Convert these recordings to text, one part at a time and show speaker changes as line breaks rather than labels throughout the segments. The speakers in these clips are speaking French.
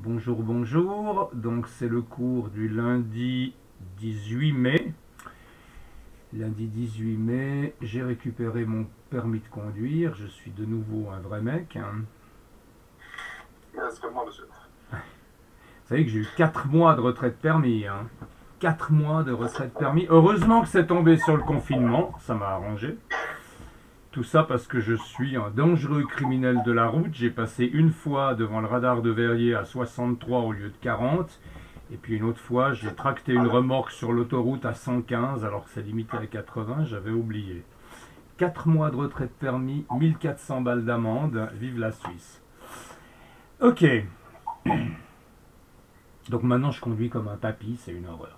Bonjour, bonjour. Donc c'est le cours du lundi 18 mai. Lundi 18 mai, j'ai récupéré mon permis de conduire. Je suis de nouveau un vrai mec, hein.
Extrêmement, monsieur.
Vous savez que j'ai eu 4 mois de retraite permis, hein. 4 mois de retraite permis. Heureusement que c'est tombé sur le confinement, ça m'a arrangé. Tout ça parce que je suis un dangereux criminel de la route. J'ai passé une fois devant le radar de Verrier à 63 au lieu de 40. Et puis une autre fois, j'ai tracté une remorque sur l'autoroute à 115 alors que c'est limité à 80. J'avais oublié. 4 mois de retraite permis, 1400 balles d'amende. Vive la Suisse. Ok. Donc maintenant, je conduis comme un papy. C'est une horreur.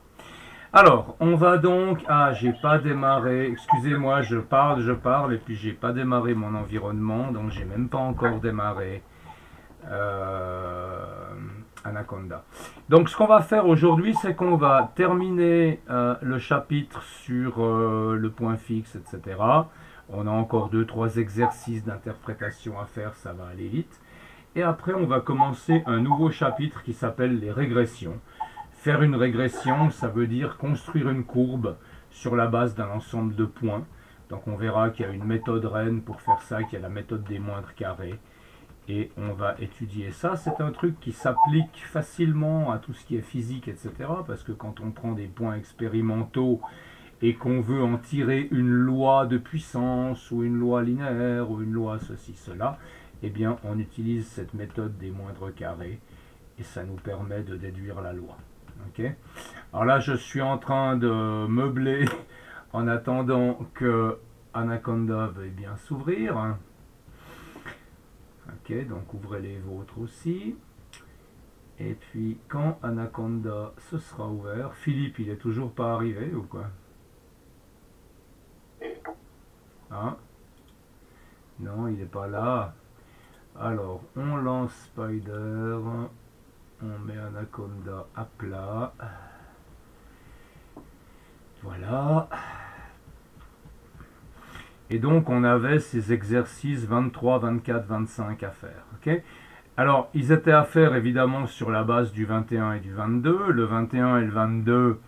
Alors, on va donc... Ah, j'ai pas démarré. Excusez-moi, je parle, et puis j'ai pas démarré mon environnement, donc j'ai même pas encore démarré Anaconda. Donc, ce qu'on va faire aujourd'hui, c'est qu'on va terminer le chapitre sur le point fixe, etc. On a encore 2-3 exercices d'interprétation à faire, ça va aller vite. Et après, on va commencer un nouveau chapitre qui s'appelle les régressions. Faire une régression, ça veut dire construire une courbe sur la base d'un ensemble de points. Donc on verra qu'il y a une méthode reine pour faire ça, qu'il y a la méthode des moindres carrés. Et on va étudier ça. C'est un truc qui s'applique facilement à tout ce qui est physique, etc. Parce que quand on prend des points expérimentaux et qu'on veut en tirer une loi de puissance, ou une loi linéaire, ou une loi ceci, cela, eh bien on utilise cette méthode des moindres carrés. Et ça nous permet de déduire la loi. Okay. Alors là, je suis en train de meubler en attendant que Anaconda veuille bien s'ouvrir. Ok, donc ouvrez les vôtres aussi. Et puis, quand Anaconda se sera ouvert, Philippe, il est toujours pas arrivé ou quoi? Hein? Non, il n'est pas là. Alors, on lance Spider. On met Anaconda à plat. Voilà. Et donc, on avait ces exercices 23, 24, 25 à faire. Okay. Alors, ils étaient à faire évidemment sur la base du 21 et du 22. Le 21 et le 22,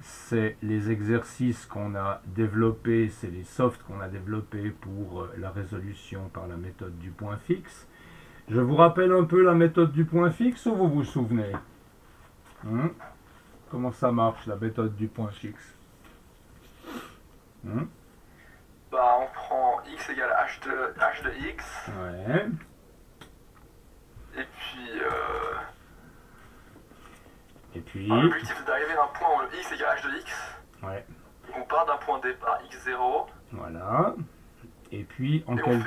c'est les exercices qu'on a développés, c'est les softs qu'on a développés pour la résolution par la méthode du point fixe. Je vous rappelle un peu la méthode du point fixe ou vous vous souvenez? Comment ça marche, la méthode du point fixe?
Bah, on prend x égale h de x.
Ouais.
Et puis,
Et puis,
l'objectif c'est d'arriver à un point où le x égale h de x.
ouais,
Donc on part d'un point départ x0.
voilà. Et puis, en
Et
quel...
on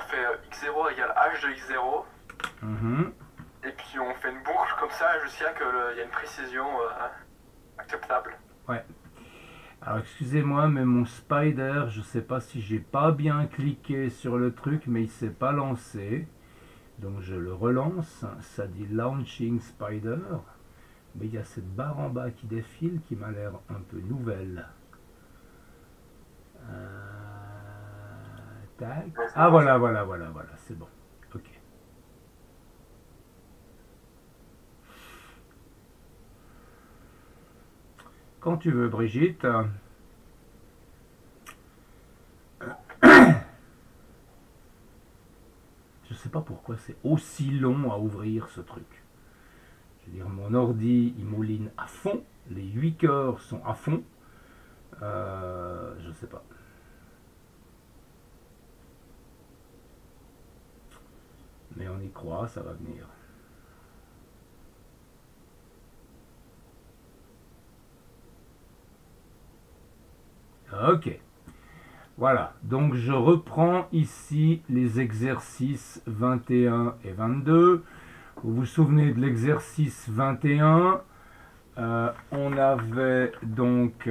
fait x0 égale h de x0.
Mhm.
Et puis on fait une boucle comme ça jusqu'à qu'il y a une précision acceptable.
Ouais. Alors, excusez-moi, mais mon spider, je sais pas si j'ai pas bien cliqué sur le truc, mais il s'est pas lancé. Donc, je le relance. Ça dit Launching Spider. Mais il y a cette barre en bas qui défile qui m'a l'air un peu nouvelle. Tac. Ah, voilà, c'est bon. Ok. Quand tu veux, Brigitte. Je sais pas pourquoi c'est aussi long à ouvrir ce truc. Je veux dire, mon ordi, il mouline à fond. Les 8 cœurs sont à fond. Je sais pas. Mais on y croit, ça va venir. Ok. Voilà. Donc je reprends ici les exercices 21 et 22. Vous vous souvenez de l'exercice 21? On avait donc...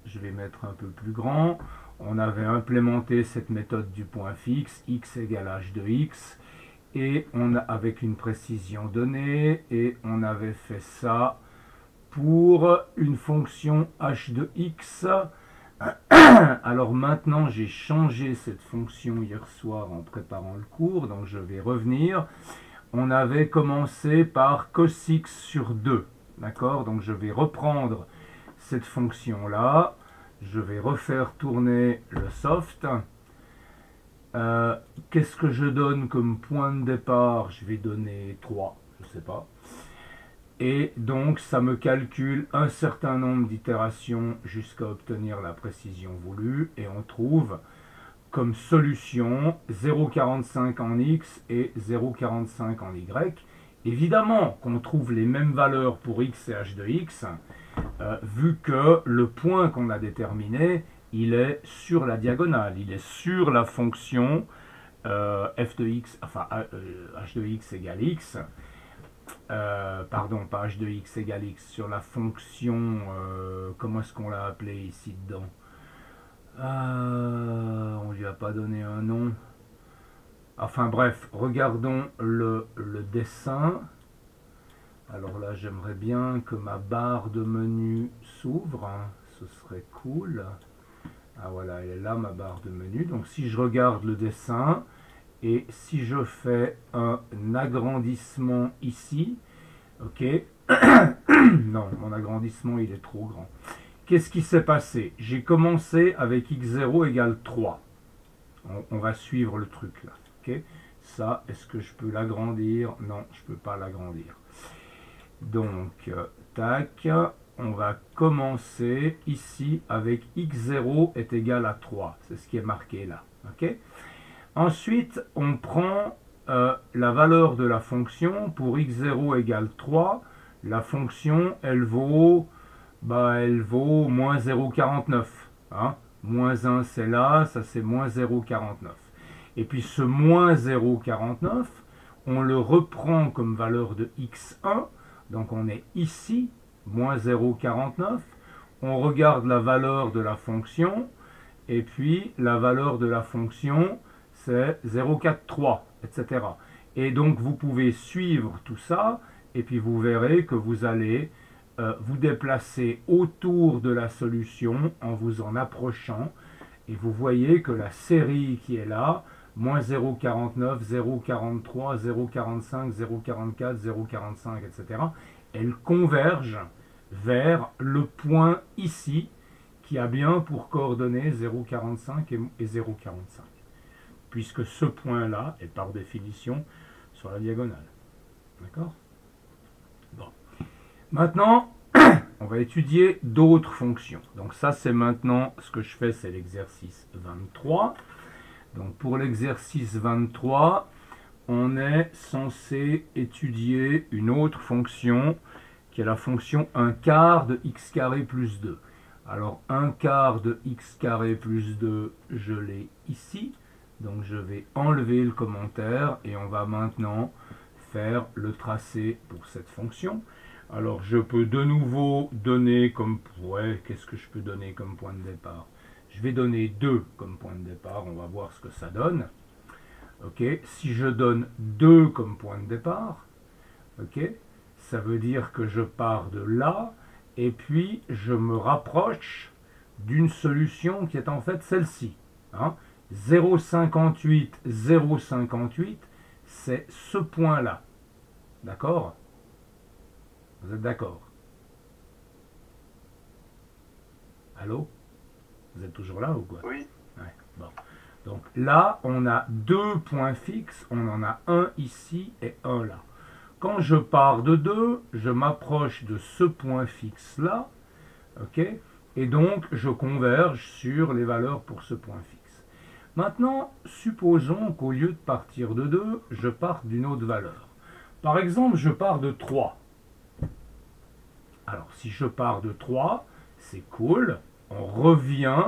je vais mettre un peu plus grand. On avait implémenté cette méthode du point fixe, x égale h de x, et on a, avec une précision donnée, et on avait fait ça pour une fonction h de x. Alors maintenant, j'ai changé cette fonction hier soir en préparant le cours, donc je vais revenir. on avait commencé par cos x sur 2. D'accord? Donc je vais reprendre cette fonction-là. Je vais refaire tourner le soft. Qu'est-ce que je donne comme point de départ? Je vais donner 3, je ne sais pas. Et donc ça me calcule un certain nombre d'itérations jusqu'à obtenir la précision voulue. Et on trouve comme solution 0,45 en x et 0,45 en y. Évidemment qu'on trouve les mêmes valeurs pour x et h de x, vu que le point qu'on a déterminé, il est sur la diagonale, il est sur la fonction f de x, enfin h de x égale x, pardon, pas h de x égale x, sur la fonction, comment est-ce qu'on l'a appelé ici dedans? On lui a pas donné un nom. Enfin bref, regardons le dessin. Alors là, j'aimerais bien que ma barre de menu s'ouvre. Ce serait cool. Ah voilà, elle est là, ma barre de menu. Donc si je regarde le dessin, et si je fais un agrandissement ici, ok. Non, mon agrandissement, il est trop grand. Qu'est-ce qui s'est passé? J'ai commencé avec x0 égale 3. On va suivre le truc là. Okay. Ça, est-ce que je peux l'agrandir? Non, je ne peux pas l'agrandir. Donc, tac, on va commencer ici avec x0 est égal à 3. C'est ce qui est marqué là. Okay. Ensuite, on prend la valeur de la fonction. Pour x0 égale 3, la fonction, elle vaut moins 0,49. Hein. Moins 1, c'est là, ça c'est moins 0,49. Et puis ce moins 0,49, on le reprend comme valeur de x1. Donc on est ici, moins 0,49. On regarde la valeur de la fonction. Et puis la valeur de la fonction, c'est 0,43, etc. Et donc vous pouvez suivre tout ça. Et puis vous verrez que vous allez vous déplacer autour de la solution en vous en approchant. Et vous voyez que la série qui est là, moins 0,49, 0,43, 0,45, 0,44, 0,45, etc., elle converge vers le point ici qui a bien pour coordonnées 0,45 et 0,45. Puisque ce point-là est par définition sur la diagonale. D'accord? Bon. Maintenant, on va étudier d'autres fonctions. Donc ça, c'est maintenant, ce que je fais, c'est l'exercice 23. Donc pour l'exercice 23, on est censé étudier une autre fonction qui est la fonction 1 quart de x carré plus 2. Alors 1 quart de x carré plus 2, je l'ai ici. Donc je vais enlever le commentaire et on va maintenant faire le tracé pour cette fonction. Alors je peux de nouveau donner comme... Ouais, qu'est-ce que je peux donner comme point de départ? Je vais donner 2 comme point de départ, on va voir ce que ça donne. Ok, si je donne 2 comme point de départ, ok, ça veut dire que je pars de là, et puis je me rapproche d'une solution qui est en fait celle-ci. Hein. 0,58, 0,58, c'est ce point-là. D'accord? Vous êtes d'accord? Allô? Vous êtes toujours là ou quoi?
Oui.
Ouais, bon. Donc là, on a 2 points fixes, on en a un ici et un là. Quand je pars de 2, je m'approche de ce point fixe-là, ok? Et donc, je converge sur les valeurs pour ce point fixe. Maintenant, supposons qu'au lieu de partir de 2, je parte d'une autre valeur. Par exemple, je pars de 3. Alors, si je pars de 3, c'est cool, on revient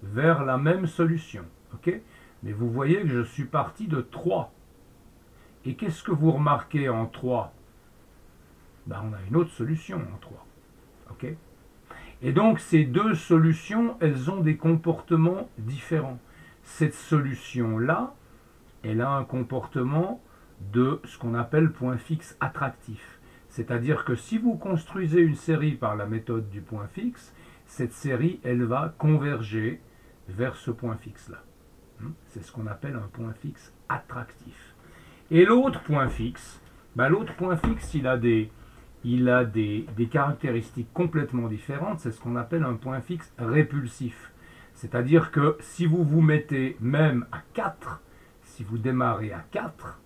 vers la même solution. Okay? Mais vous voyez que je suis parti de 3. Et qu'est-ce que vous remarquez en 3? Ben, on a une autre solution en 3. Okay? Et donc, ces deux solutions, elles ont des comportements différents. Cette solution-là, elle a un comportement de ce qu'on appelle point fixe attractif. C'est-à-dire que si vous construisez une série par la méthode du point fixe, cette série, elle va converger vers ce point fixe-là. C'est ce qu'on appelle un point fixe attractif. Et l'autre point fixe, Ben, l'autre point fixe, il a des caractéristiques complètement différentes. C'est ce qu'on appelle un point fixe répulsif. C'est-à-dire que si vous vous mettez même à 4, si vous démarrez à 4,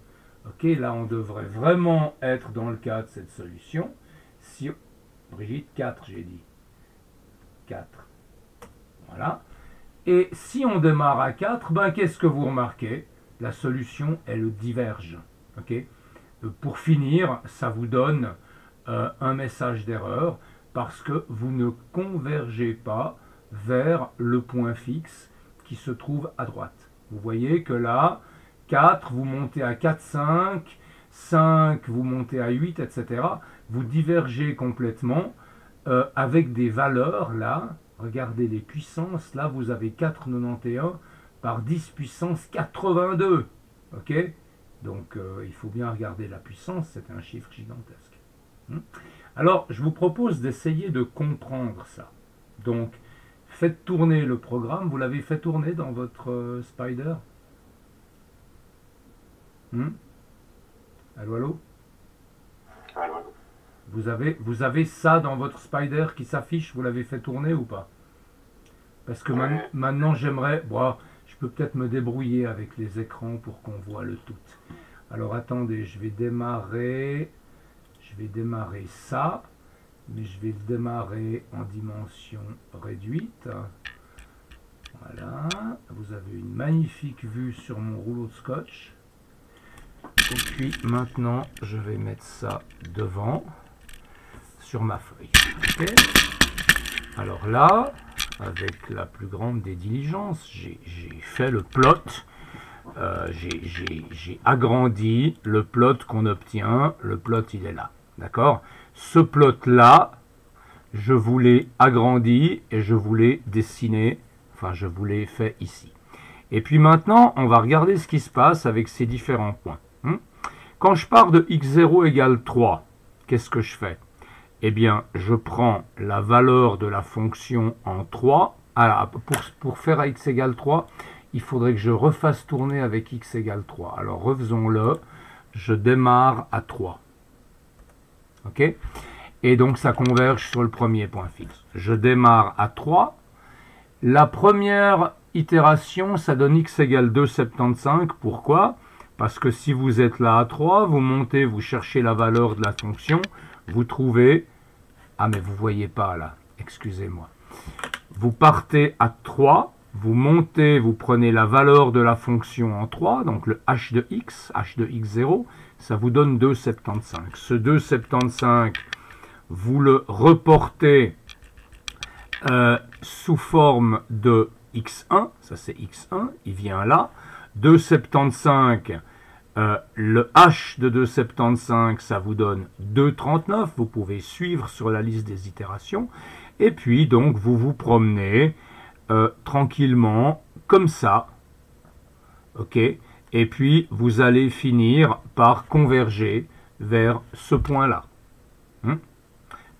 ok, là on devrait vraiment être dans le cas de cette solution. Si, Brigitte, 4 j'ai dit. 4. Voilà. Et si on démarre à 4, ben, qu'est-ce que vous remarquez? La solution, elle diverge. Ok. Pour finir, ça vous donne un message d'erreur parce que vous ne convergez pas vers le point fixe qui se trouve à droite. Vous voyez que là, 4, vous montez à 4, 5, 5, vous montez à 8, etc. Vous divergez complètement avec des valeurs là. Regardez les puissances. Là, vous avez 4,91 par 10 puissance 82. Ok? Donc, il faut bien regarder la puissance. C'est un chiffre gigantesque. Alors, je vous propose d'essayer de comprendre ça. Donc, faites tourner le programme. Vous l'avez fait tourner dans votre Spider? Allô, allô?
Allô.
Vous avez ça dans votre Spider qui s'affiche? Vous l'avez fait tourner ou pas? Parce que maintenant, j'aimerais... Bon, je peux peut-être me débrouiller avec les écrans pour qu'on voit le tout. Alors, attendez, je vais démarrer ça. Mais je vais le démarrer en dimension réduite. Voilà. Vous avez une magnifique vue sur mon rouleau de scotch. Et puis maintenant, je vais mettre ça devant sur ma feuille. Okay. Alors là, avec la plus grande des diligences, j'ai fait le plot. J'ai agrandi le plot qu'on obtient. Le plot, il est là. D'accord? Ce plot-là, je vous l'ai agrandi et je vous l'ai dessiné. Enfin, je vous l'ai fait ici. Et puis maintenant, on va regarder ce qui se passe avec ces différents points. Quand je pars de x0 égale 3, qu'est-ce que je fais? Eh bien, je prends la valeur de la fonction en 3. Alors, pour faire à x égale 3, il faudrait que je refasse tourner avec x égale 3. Alors, refaisons-le. Je démarre à 3. OK? Et donc, ça converge sur le premier point fixe. Je démarre à 3. La première itération, ça donne x égale 2,75. Pourquoi? Parce que si vous êtes là à 3, vous montez, vous cherchez la valeur de la fonction, vous trouvez... Ah, mais vous ne voyez pas là, excusez-moi. Vous partez à 3, vous montez, vous prenez la valeur de la fonction en 3, donc le h de x0, ça vous donne 2,75. Ce 2,75, vous le reportez sous forme de x1, ça c'est x1, il vient là. 2,75, le h de 2,75, ça vous donne 2,39. Vous pouvez suivre sur la liste des itérations. Et puis, donc, vous vous promenez tranquillement, comme ça. OK? Et puis, vous allez finir par converger vers ce point-là.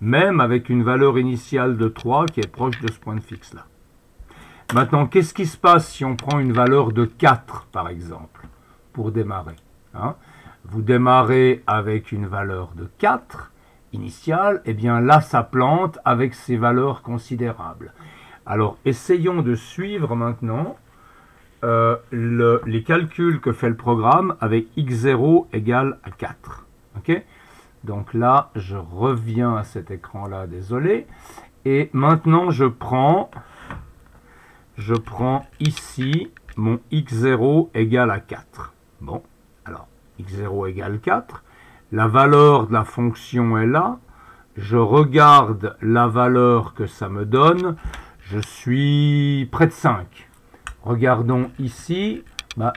Même avec une valeur initiale de 3 qui est proche de ce point de fixe-là. Maintenant, qu'est-ce qui se passe si on prend une valeur de 4, par exemple, pour démarrer? Vous démarrez avec une valeur de 4 initiale, et bien là, ça plante avec ces valeurs considérables. Alors, essayons de suivre maintenant les calculs que fait le programme avec x0 égale à 4. OK? Donc là, je reviens à cet écran-là, désolé. Et maintenant, je prends ici mon x0 égale à 4. Bon, alors, x0 égale 4. La valeur de la fonction est là. Je regarde la valeur que ça me donne. Je suis près de 5. Regardons ici,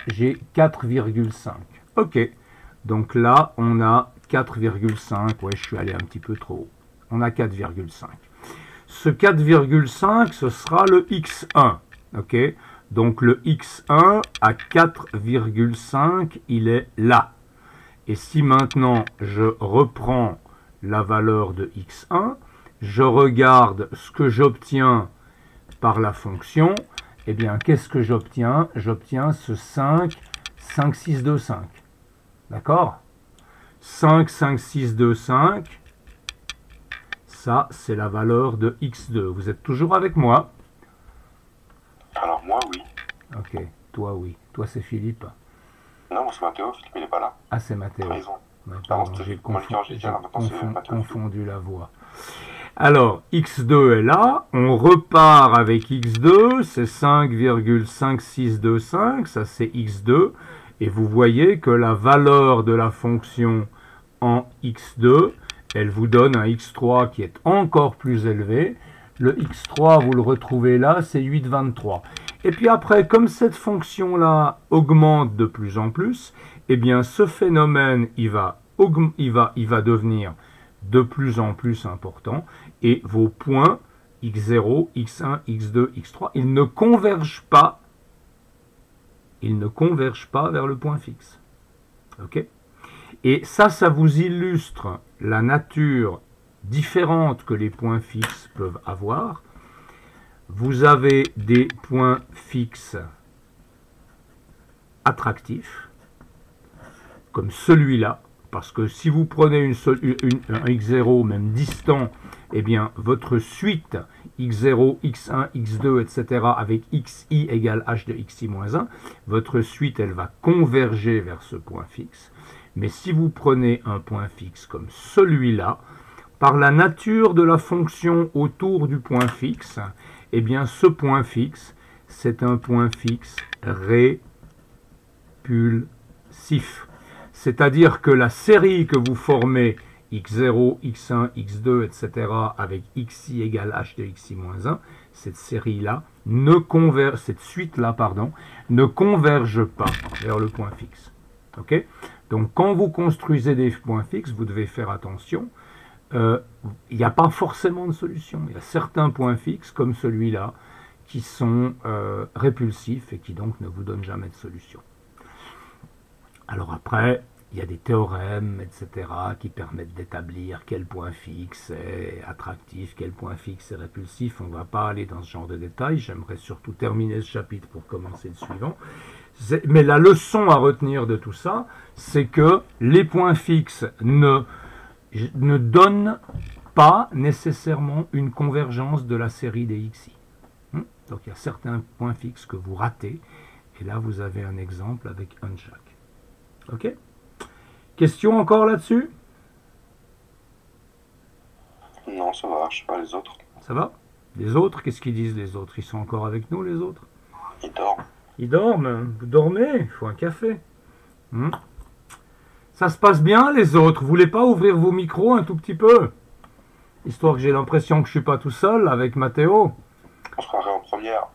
j'ai 4,5. OK, donc là, on a 4,5. Ouais, je suis allé un petit peu trop haut. On a 4,5. Ce 4,5, ce sera le x1. OK, donc le x1 à 4,5, il est là. Et si maintenant je reprends la valeur de x1, je regarde ce que j'obtiens par la fonction, eh bien, qu'est-ce que j'obtiens? J'obtiens ce 5, 5, 6, 2, 5. D'accord? 5, 5, 6, 2, 5. Ça, c'est la valeur de x2. Vous êtes toujours avec moi?
Alors moi, oui.
Ok, toi, oui. Toi, c'est Philippe.
Non, moi, c'est Mathéo. Philippe, il n'est pas là.
Ah, c'est Mathéo.
Trahison.
Ouais,
Pardon,
pardon, j'ai
Moniteur, j'ai dit, alors maintenant, c'est Mathéo.
confondu la voix. Alors, x2 est là. On repart avec x2. C'est 5,5625. Ça, c'est x2. Et vous voyez que la valeur de la fonction en x2, elle vous donne un x3 qui est encore plus élevé. Le x3, vous le retrouvez là, c'est 8,23. Et puis après, comme cette fonction-là augmente de plus en plus, eh bien ce phénomène, il va devenir de plus en plus important. Et vos points, x0, x1, x2, x3, ils ne convergent pas. Ils ne convergent pas vers le point fixe. Ok ? Et ça vous illustre la nature différente que les points fixes peuvent avoir. Vous avez des points fixes attractifs, comme celui-là, parce que si vous prenez un x0 même distant, eh bien votre suite x0, x1, x2, etc. avec xi égale h de xi moins 1, votre suite elle va converger vers ce point fixe. Mais si vous prenez un point fixe comme celui-là, par la nature de la fonction autour du point fixe, eh bien ce point fixe, c'est un point fixe répulsif. C'est-à-dire que la série que vous formez x0, x1, x2, etc. avec xi égale h de xi moins 1, cette série-là, cette suite-là, pardon, ne converge pas vers le point fixe. Ok ? Donc, quand vous construisez des points fixes, vous devez faire attention. Il n'y a pas forcément de solution. Il y a certains points fixes, comme celui-là, qui sont répulsifs et qui donc ne vous donnent jamais de solution. Alors après, il y a des théorèmes, etc., qui permettent d'établir quel point fixe est attractif, quel point fixe est répulsif. On ne va pas aller dans ce genre de détails. J'aimerais surtout terminer ce chapitre pour commencer le suivant. Mais la leçon à retenir de tout ça, c'est que les points fixes ne donnent pas nécessairement une convergence de la série des xi. Donc il y a certains points fixes que vous ratez, et là vous avez un exemple avec un de chaque. Ok? Question encore là-dessus?
Non, ça va, je sais pas, les autres.
Ça va? Les autres, qu'est-ce qu'ils disent les autres? Ils sont encore avec nous les autres?
Ils dorment.
Ils dorment? Vous dormez? Il faut un café. Ça se passe bien les autres? Vous voulez pas ouvrir vos micros un tout petit peu? Histoire que j'ai l'impression que je suis pas tout seul avec Mathéo.
On se croirait en première.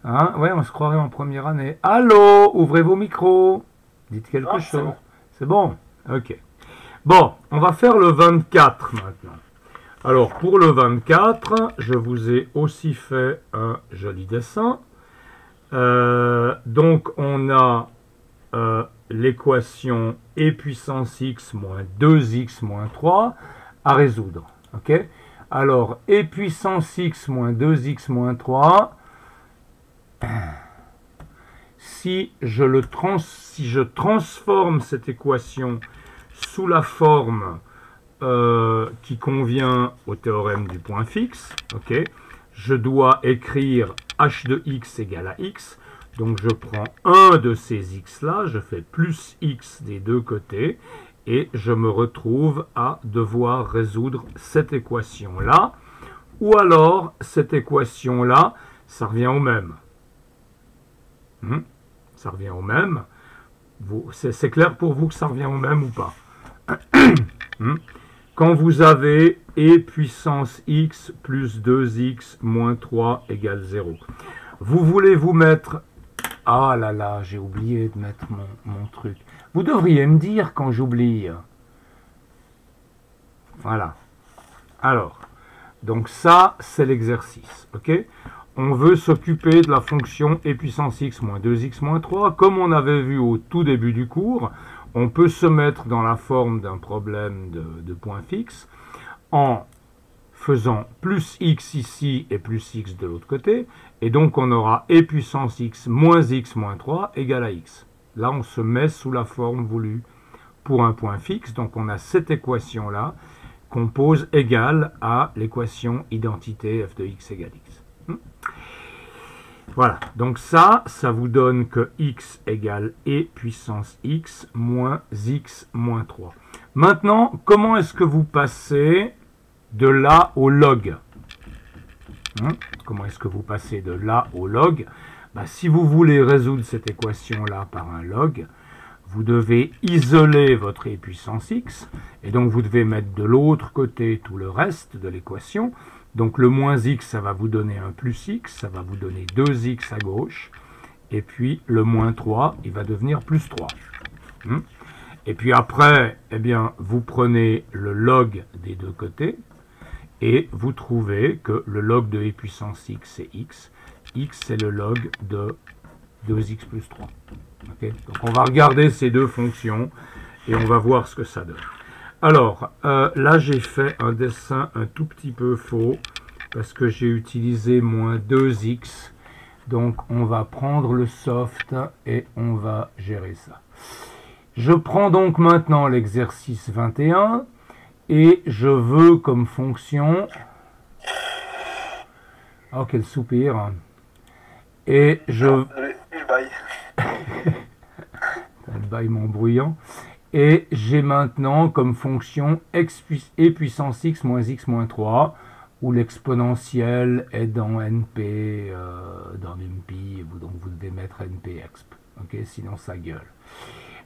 Hein? Ouais, on se croirait en première année. Allô? Ouvrez vos micros. Dites quelque chose. C'est bon? Ok. Bon, on va faire le 24 maintenant. Alors, pour le 24, je vous ai aussi fait un joli dessin. Donc, on a l'équation e puissance x moins 2x moins 3 à résoudre. Ok? Alors, e puissance x moins 2x moins 3, si je transforme cette équation sous la forme qui convient au théorème du point fixe, ok, je dois écrire h de x égale à x. Donc je prends un de ces x-là, je fais plus x des deux côtés, et je me retrouve à devoir résoudre cette équation-là. Ou alors, cette équation-là, ça revient au même. Ça revient au même. C'est clair pour vous que ça revient au même ou pas? Quand vous avez e puissance x plus 2x moins 3 égale 0. Vous voulez vous mettre... Ah là là, j'ai oublié de mettre mon truc. Vous devriez me dire quand j'oublie. Voilà. Alors, donc ça, c'est l'exercice. Ok? On veut s'occuper de la fonction e puissance x moins 2x moins 3. Comme on avait vu au tout début du cours, on peut se mettre dans la forme d'un problème de point fixe en faisant plus x ici et plus x de l'autre côté. Et donc on aura e puissance x moins 3 égale à x. Là, on se met sous la forme voulue pour un point fixe. Donc on a cette équation-là qu'on pose égale à l'équation identité f de x égale x. Voilà, donc ça vous donne que x égale e puissance x moins x moins 3. Maintenant, comment est-ce que vous passez de là au log? Comment est-ce que vous passez de là au log? Si vous voulez résoudre cette équation-là par un log, vous devez isoler votre e puissance x, et donc vous devez mettre de l'autre côté tout le reste de l'équation. Donc le moins x, ça va vous donner un plus x, ça va vous donner 2x à gauche, et puis le moins 3, il va devenir plus 3. Et puis après, eh bien, vous prenez le log des deux côtés, et vous trouvez que le log de e puissance x, c'est x. X, c'est le log de 2x plus 3. Okay, donc on va regarder ces deux fonctions, et on va voir ce que ça donne. Alors, là, j'ai fait un dessin un tout petit peu faux, parce que j'ai utilisé moins 2x. Donc, on va prendre le soft, et on va gérer ça. Je prends donc maintenant l'exercice 21, et je veux comme fonction... Oh, quel soupir! Et je...
Le bail.
Le bâillement bruyant. Et j'ai maintenant comme fonction e puissance x moins x moins 3, où l'exponentielle est dans np, dans numpy, donc vous devez mettre np-exp. Okay, sinon ça gueule.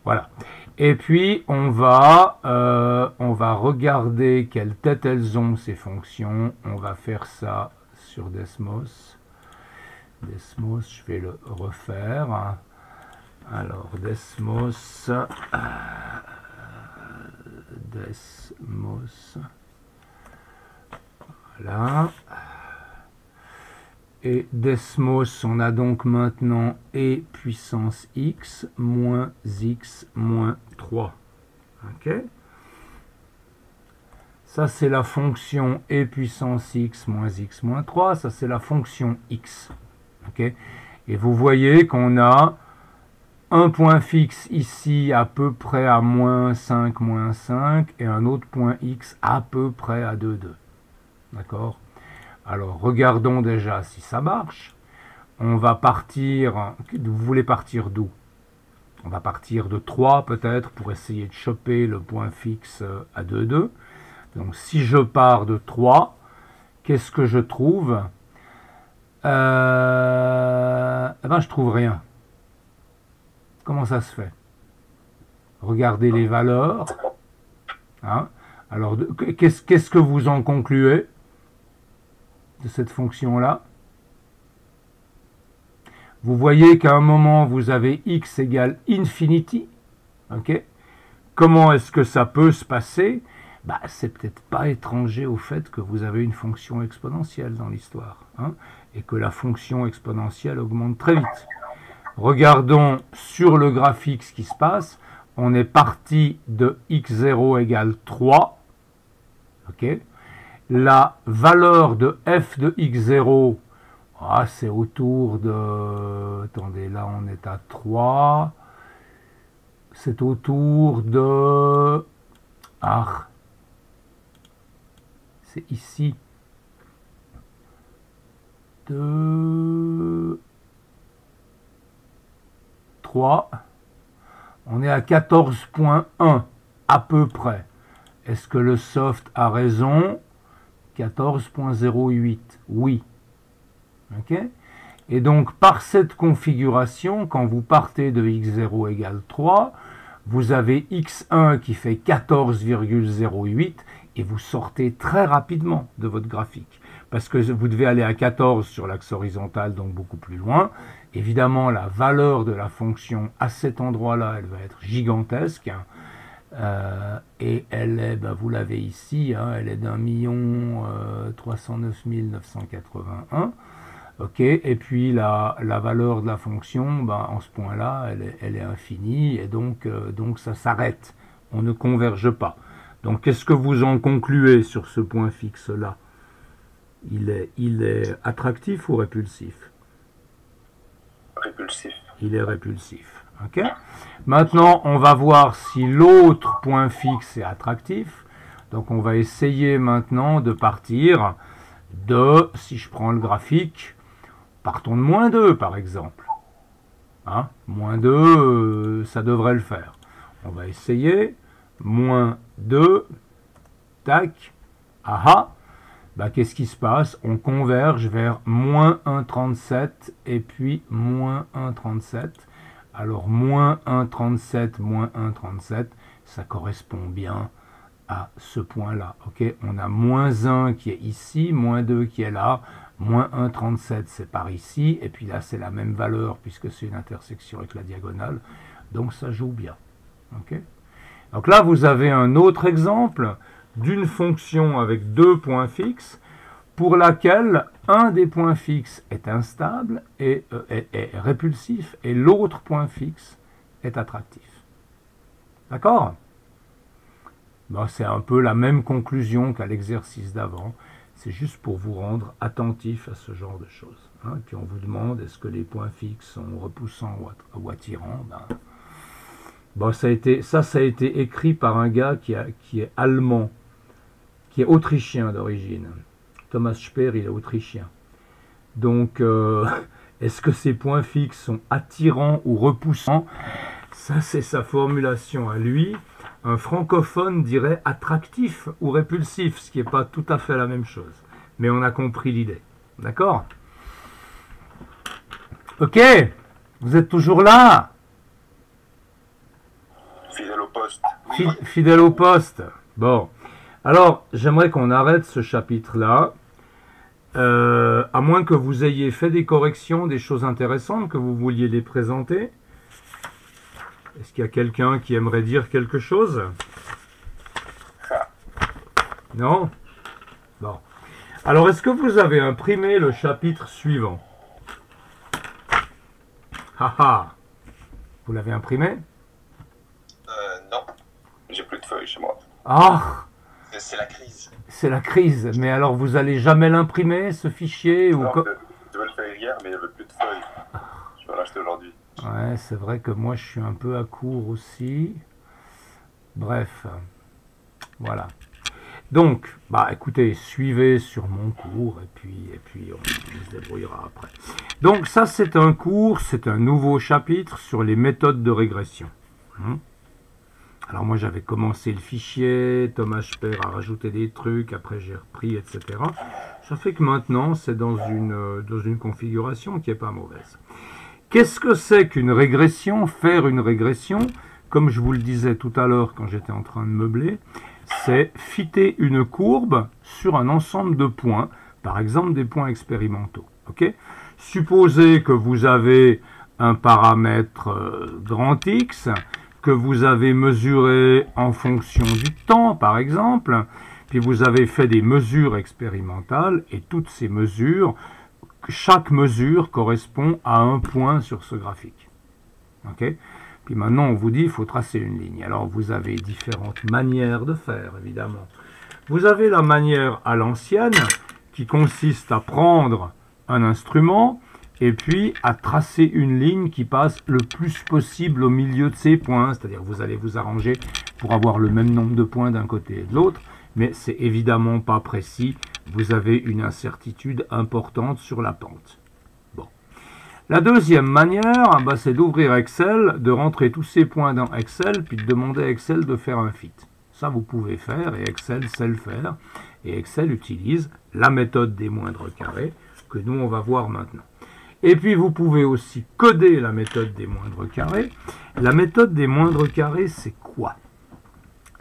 Voilà. Et puis on va regarder quelle tête elles ont, ces fonctions. On va faire ça sur Desmos. Desmos, je vais le refaire. Alors, Desmos, voilà. Et Desmos, on a donc maintenant e puissance x moins x moins 3. Ok. Ça, c'est la fonction e puissance x moins x moins 3. Ça, c'est la fonction x. Ok. Et vous voyez qu'on a un point fixe ici à peu près à moins 5 et un autre point x à peu près à 2,2. D'accord? Alors, regardons déjà si ça marche. On va partir... Vous voulez partir d'où? On va partir de 3 peut-être pour essayer de choper le point fixe à 2,2. Donc, si je pars de 3, qu'est-ce que je trouve? Eh ben, je trouve rien. Comment ça se fait? Regardez les valeurs. Hein? Alors, qu'est-ce que vous en concluez de cette fonction-là? Vous voyez qu'à un moment, vous avez x égale infinity. Okay? Comment est-ce que ça peut se passer? C'est peut-être pas étranger au fait que vous avez une fonction exponentielle dans l'histoire. Hein? Et que la fonction exponentielle augmente très vite. Regardons sur le graphique ce qui se passe. On est parti de x0 égale 3. Okay. La valeur de f de x0, c'est autour de... Attendez, là on est à 3. C'est autour de... c'est ici. De... 3, on est à 14.1 à peu près. Est-ce que le soft a raison? 14.08, oui. Ok. Et donc par cette configuration, quand vous partez de x0 égale 3, vous avez x1 qui fait 14,08 et vous sortez très rapidement de votre graphique. Parce que vous devez aller à 14 sur l'axe horizontal, donc beaucoup plus loin. Évidemment, la valeur de la fonction à cet endroit-là, elle va être gigantesque. Et elle est, vous l'avez ici, elle est d'1 309 981. Ok, et puis la valeur de la fonction, en ce point-là, elle est infinie, et donc ça s'arrête. On ne converge pas. Donc, qu'est-ce que vous en concluez sur ce point fixe-là? Il est attractif ou répulsif?
Répulsif.
Il est répulsif. Ok. Maintenant, on va voir si l'autre point fixe est attractif. Donc, on va essayer maintenant de partir de, si je prends le graphique, partons de moins 2 par exemple. Hein, moins 2, ça devrait le faire. On va essayer. Moins 2, tac, aha. Bah, qu'est-ce qui se passe? On converge vers moins 1,37 et puis moins 1,37. Alors, moins 1,37, moins 1,37, ça correspond bien à ce point-là. Okay, on a moins 1 qui est ici, moins 2 qui est là, moins 1,37 c'est par ici, et puis là c'est la même valeur puisque c'est une intersection avec la diagonale, donc ça joue bien. Okay, donc là vous avez un autre exemple d'une fonction avec deux points fixes pour laquelle un des points fixes est instable et est répulsif et l'autre point fixe est attractif. D'accord? Ben, c'est un peu la même conclusion qu'à l'exercice d'avant. C'est juste pour vous rendre attentif à ce genre de choses. Hein. Et puis on vous demande est-ce que les points fixes sont repoussants ou attirants. Ben, bon, ça a été écrit par un gars qui est allemand, qui est autrichien d'origine. Thomas Speer, il est autrichien. Donc, est-ce que ces points fixes sont attirants ou repoussants? Ça, c'est sa formulation à lui. Un francophone dirait attractif ou répulsif, ce qui n'est pas tout à fait la même chose. Mais on a compris l'idée. D'accord? Ok, vous êtes toujours là?
Fidèle au poste.
Oui. Fidèle au poste. Bon. Alors, j'aimerais qu'on arrête ce chapitre-là. À moins que vous ayez fait des corrections, des choses intéressantes, que vous vouliez les présenter. Est-ce qu'il y a quelqu'un qui aimerait dire quelque chose? Non? Bon. Alors, est-ce que vous avez imprimé le chapitre suivant? Haha. Vous l'avez imprimé?
Non. J'ai plus de feuilles chez moi.
Ah!
C'est la crise.
C'est la crise. Mais alors, vous allez jamais l'imprimer, ce fichier ou
Non, je devais le faire hier, mais il n'y avait plus de feuilles. Je vais l'acheter aujourd'hui.
Ouais, c'est vrai que moi, je suis un peu à court aussi. Bref. Voilà. Donc, bah écoutez, suivez sur mon cours et puis on se débrouillera après. Donc ça, c'est un cours, c'est un nouveau chapitre sur les méthodes de régression. Alors moi, j'avais commencé le fichier, Thomas Speer a rajouté des trucs, après j'ai repris, etc. Ça fait que maintenant, c'est dans une configuration qui n'est pas mauvaise. Qu'est-ce que c'est qu'une régression? Faire une régression, comme je vous le disais tout à l'heure quand j'étais en train de meubler, c'est fitter une courbe sur un ensemble de points, par exemple des points expérimentaux. Okay? Supposez que vous avez un paramètre grand X, que vous avez mesuré en fonction du temps, par exemple, puis vous avez fait des mesures expérimentales, et toutes ces mesures, chaque mesure correspond à un point sur ce graphique. Okay? Puis maintenant, on vous dit qu'il faut tracer une ligne. Alors, vous avez différentes manières de faire, évidemment. Vous avez la manière à l'ancienne, qui consiste à prendre un instrument, et puis à tracer une ligne qui passe le plus possible au milieu de ces points. C'est-à-dire que vous allez vous arranger pour avoir le même nombre de points d'un côté et de l'autre, mais c'est évidemment pas précis. Vous avez une incertitude importante sur la pente. Bon. La deuxième manière, bah, c'est d'ouvrir Excel, de rentrer tous ces points dans Excel, puis de demander à Excel de faire un fit. Ça, vous pouvez faire, et Excel sait le faire. Et Excel utilise la méthode des moindres carrés, que nous, on va voir maintenant. Et puis, vous pouvez aussi coder la méthode des moindres carrés. La méthode des moindres carrés, c'est quoi?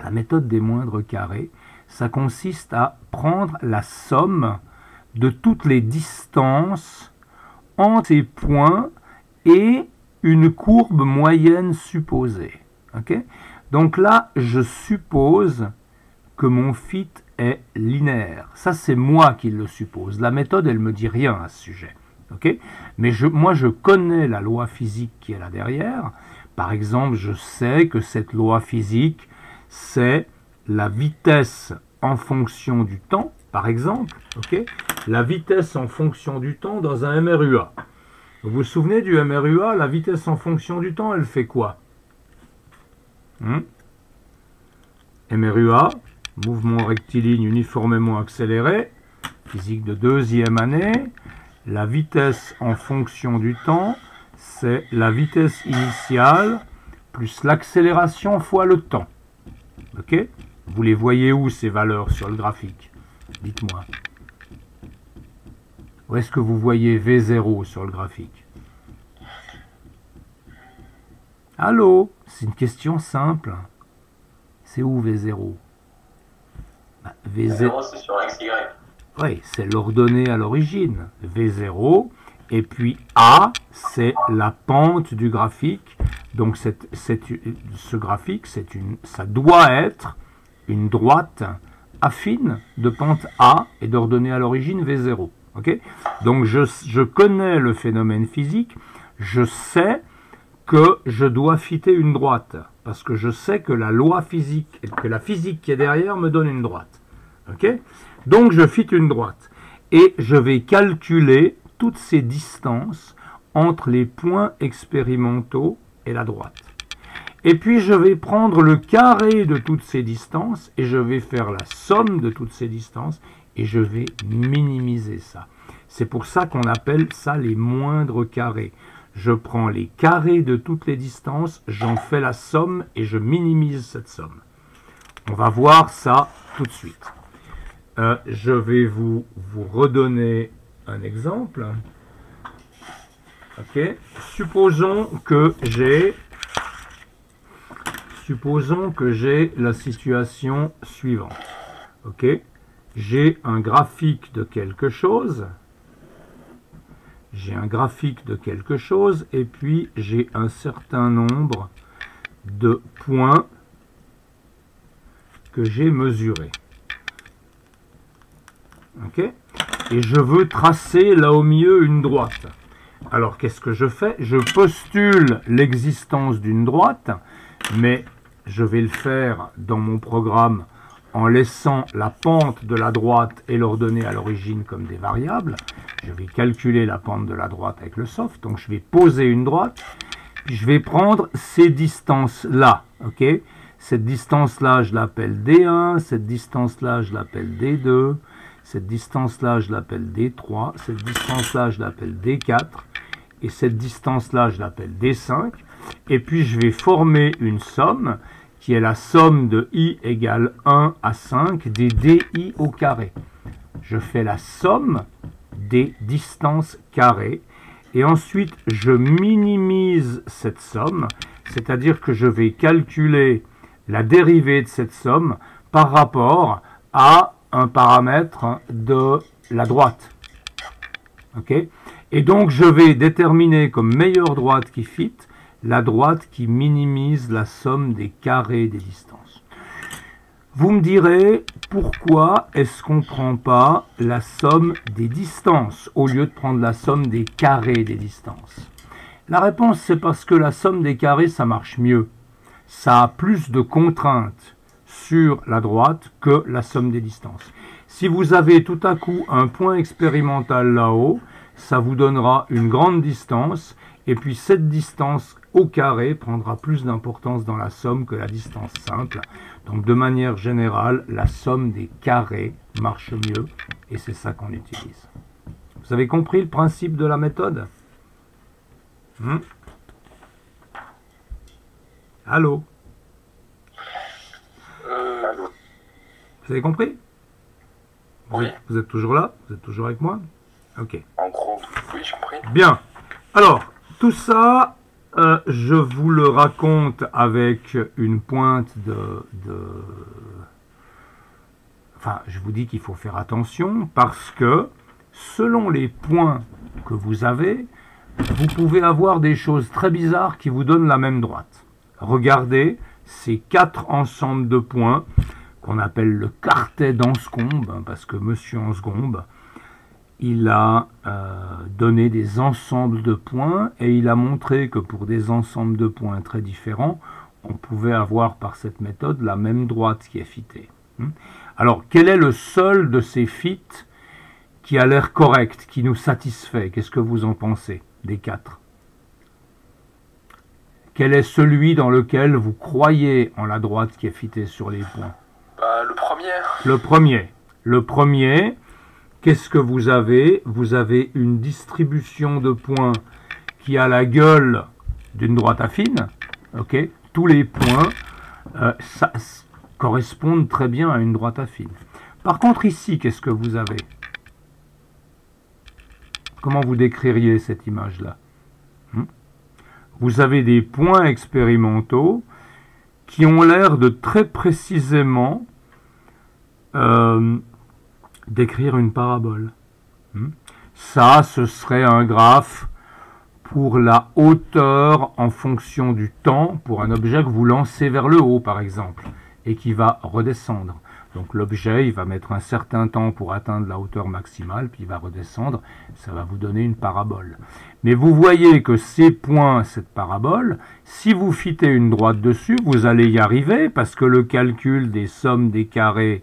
La méthode des moindres carrés, ça consiste à prendre la somme de toutes les distances entre ces points et une courbe moyenne supposée. Okay? Donc là, je suppose que mon fit est linéaire. Ça, c'est moi qui le suppose. La méthode, elle ne me dit rien à ce sujet. Okay? Mais moi, je connais la loi physique qui est là derrière. Par exemple, je sais que cette loi physique, c'est la vitesse en fonction du temps, par exemple, okay? La vitesse en fonction du temps dans un MRUA. Vous vous souvenez du MRUA, la vitesse en fonction du temps, elle fait quoi? MRUA, mouvement rectiligne uniformément accéléré, physique de 2e année. La vitesse en fonction du temps, c'est la vitesse initiale plus l'accélération fois le temps. Ok? Vous les voyez où ces valeurs sur le graphique? Dites-moi. Où est-ce que vous voyez V0 sur le graphique? Allô? C'est une question simple. C'est où V0?
V0, c'est sur XY.
Oui, c'est l'ordonnée à l'origine. V0. Et puis A, c'est la pente du graphique. Donc ce graphique, ça doit être une droite affine de pente A et d'ordonnée à l'origine V0. Okay? Donc je connais le phénomène physique, je sais que je dois fitter une droite, parce que je sais que la loi physique, que la physique qui est derrière me donne une droite. Okay? Donc je fitte une droite, et je vais calculer toutes ces distances entre les points expérimentaux et la droite. Et puis je vais prendre le carré de toutes ces distances, et je vais faire la somme de toutes ces distances, et je vais minimiser ça. C'est pour ça qu'on appelle ça les moindres carrés. Je prends les carrés de toutes les distances, j'en fais la somme et je minimise cette somme. On va voir ça tout de suite. Je vais vous redonner un exemple. Ok. Supposons que j'ai la situation suivante. Ok. J'ai un graphique de quelque chose. Et puis j'ai un certain nombre de points que j'ai mesurés. Ok? Et je veux tracer là au milieu une droite. Alors qu'est-ce que je fais? Je postule l'existence d'une droite, mais je vais le faire dans mon programme en laissant la pente de la droite et l'ordonnée à l'origine comme des variables. Je vais calculer la pente de la droite avec le soft, donc je vais poser une droite, puis je vais prendre ces distances-là. Okay? Cette distance-là, je l'appelle D1, cette distance-là, je l'appelle D2, cette distance-là, je l'appelle D3, cette distance-là, je l'appelle D4, et cette distance-là, je l'appelle D5, et puis je vais former une somme qui est la somme de i égale 1 à 5 des di au carré. Je fais la somme des distances carrées et ensuite je minimise cette somme, c'est-à-dire que je vais calculer la dérivée de cette somme par rapport à un paramètre de la droite. Okay? Et donc je vais déterminer comme meilleure droite qui fit la droite qui minimise la somme des carrés des distances. Vous me direz, pourquoi est-ce qu'on ne prend pas la somme des distances au lieu de prendre la somme des carrés des distances? La réponse, c'est parce que la somme des carrés, ça marche mieux. Ça a plus de contraintes sur la droite que la somme des distances. Si vous avez tout à coup un point expérimental là-haut, ça vous donnera une grande distance, et puis cette distance au carré prendra plus d'importance dans la somme que la distance simple. Donc de manière générale, la somme des carrés marche mieux, et c'est ça qu'on utilise. Vous avez compris le principe de la méthode? Allô?
Allô.
Vous avez compris?
Oui.
Vous êtes toujours là? Vous êtes toujours avec moi? Ok.
En gros, oui, j'ai compris.
Bien. Alors, tout ça, je vous le raconte avec une pointe Enfin, je vous dis qu'il faut faire attention parce que selon les points que vous avez, vous pouvez avoir des choses très bizarres qui vous donnent la même droite. Regardez ces 4 ensembles de points qu'on appelle le quartet d'Anscombe, parce que monsieur Anscombe, il a donné des ensembles de points et il a montré que pour des ensembles de points très différents, on pouvait avoir par cette méthode la même droite qui est fitée. Alors, quel est le seul de ces fits qui a l'air correct, qui nous satisfait? Qu'est-ce que vous en pensez? des 4? Quel est celui dans lequel vous croyez en la droite qui est fitée sur les points?
Le premier.
Le premier. Le premier, qu'est-ce que vous avez? Vous avez une distribution de points qui a la gueule d'une droite affine. Ok, tous les points correspondent très bien à une droite affine. Par contre, ici, qu'est-ce que vous avez? Comment vous décririez cette image-là? Vous avez des points expérimentaux qui ont l'air de très précisément décrire une parabole. Ça, ce serait un graphe pour la hauteur en fonction du temps, pour un objet que vous lancez vers le haut, par exemple, et qui va redescendre. Donc l'objet, il va mettre un certain temps pour atteindre la hauteur maximale, puis il va redescendre, ça va vous donner une parabole. Mais vous voyez que ces points, cette parabole, si vous fitez une droite dessus, vous allez y arriver, parce que le calcul des sommes des carrés,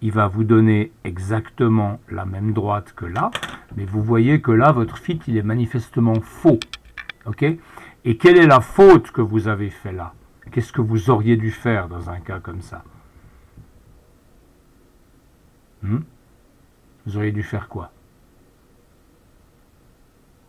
il va vous donner exactement la même droite que là, mais vous voyez que là, votre fit, il est manifestement faux. Ok? Et quelle est la faute que vous avez fait là? Qu'est-ce que vous auriez dû faire dans un cas comme ça? Vous auriez dû faire quoi?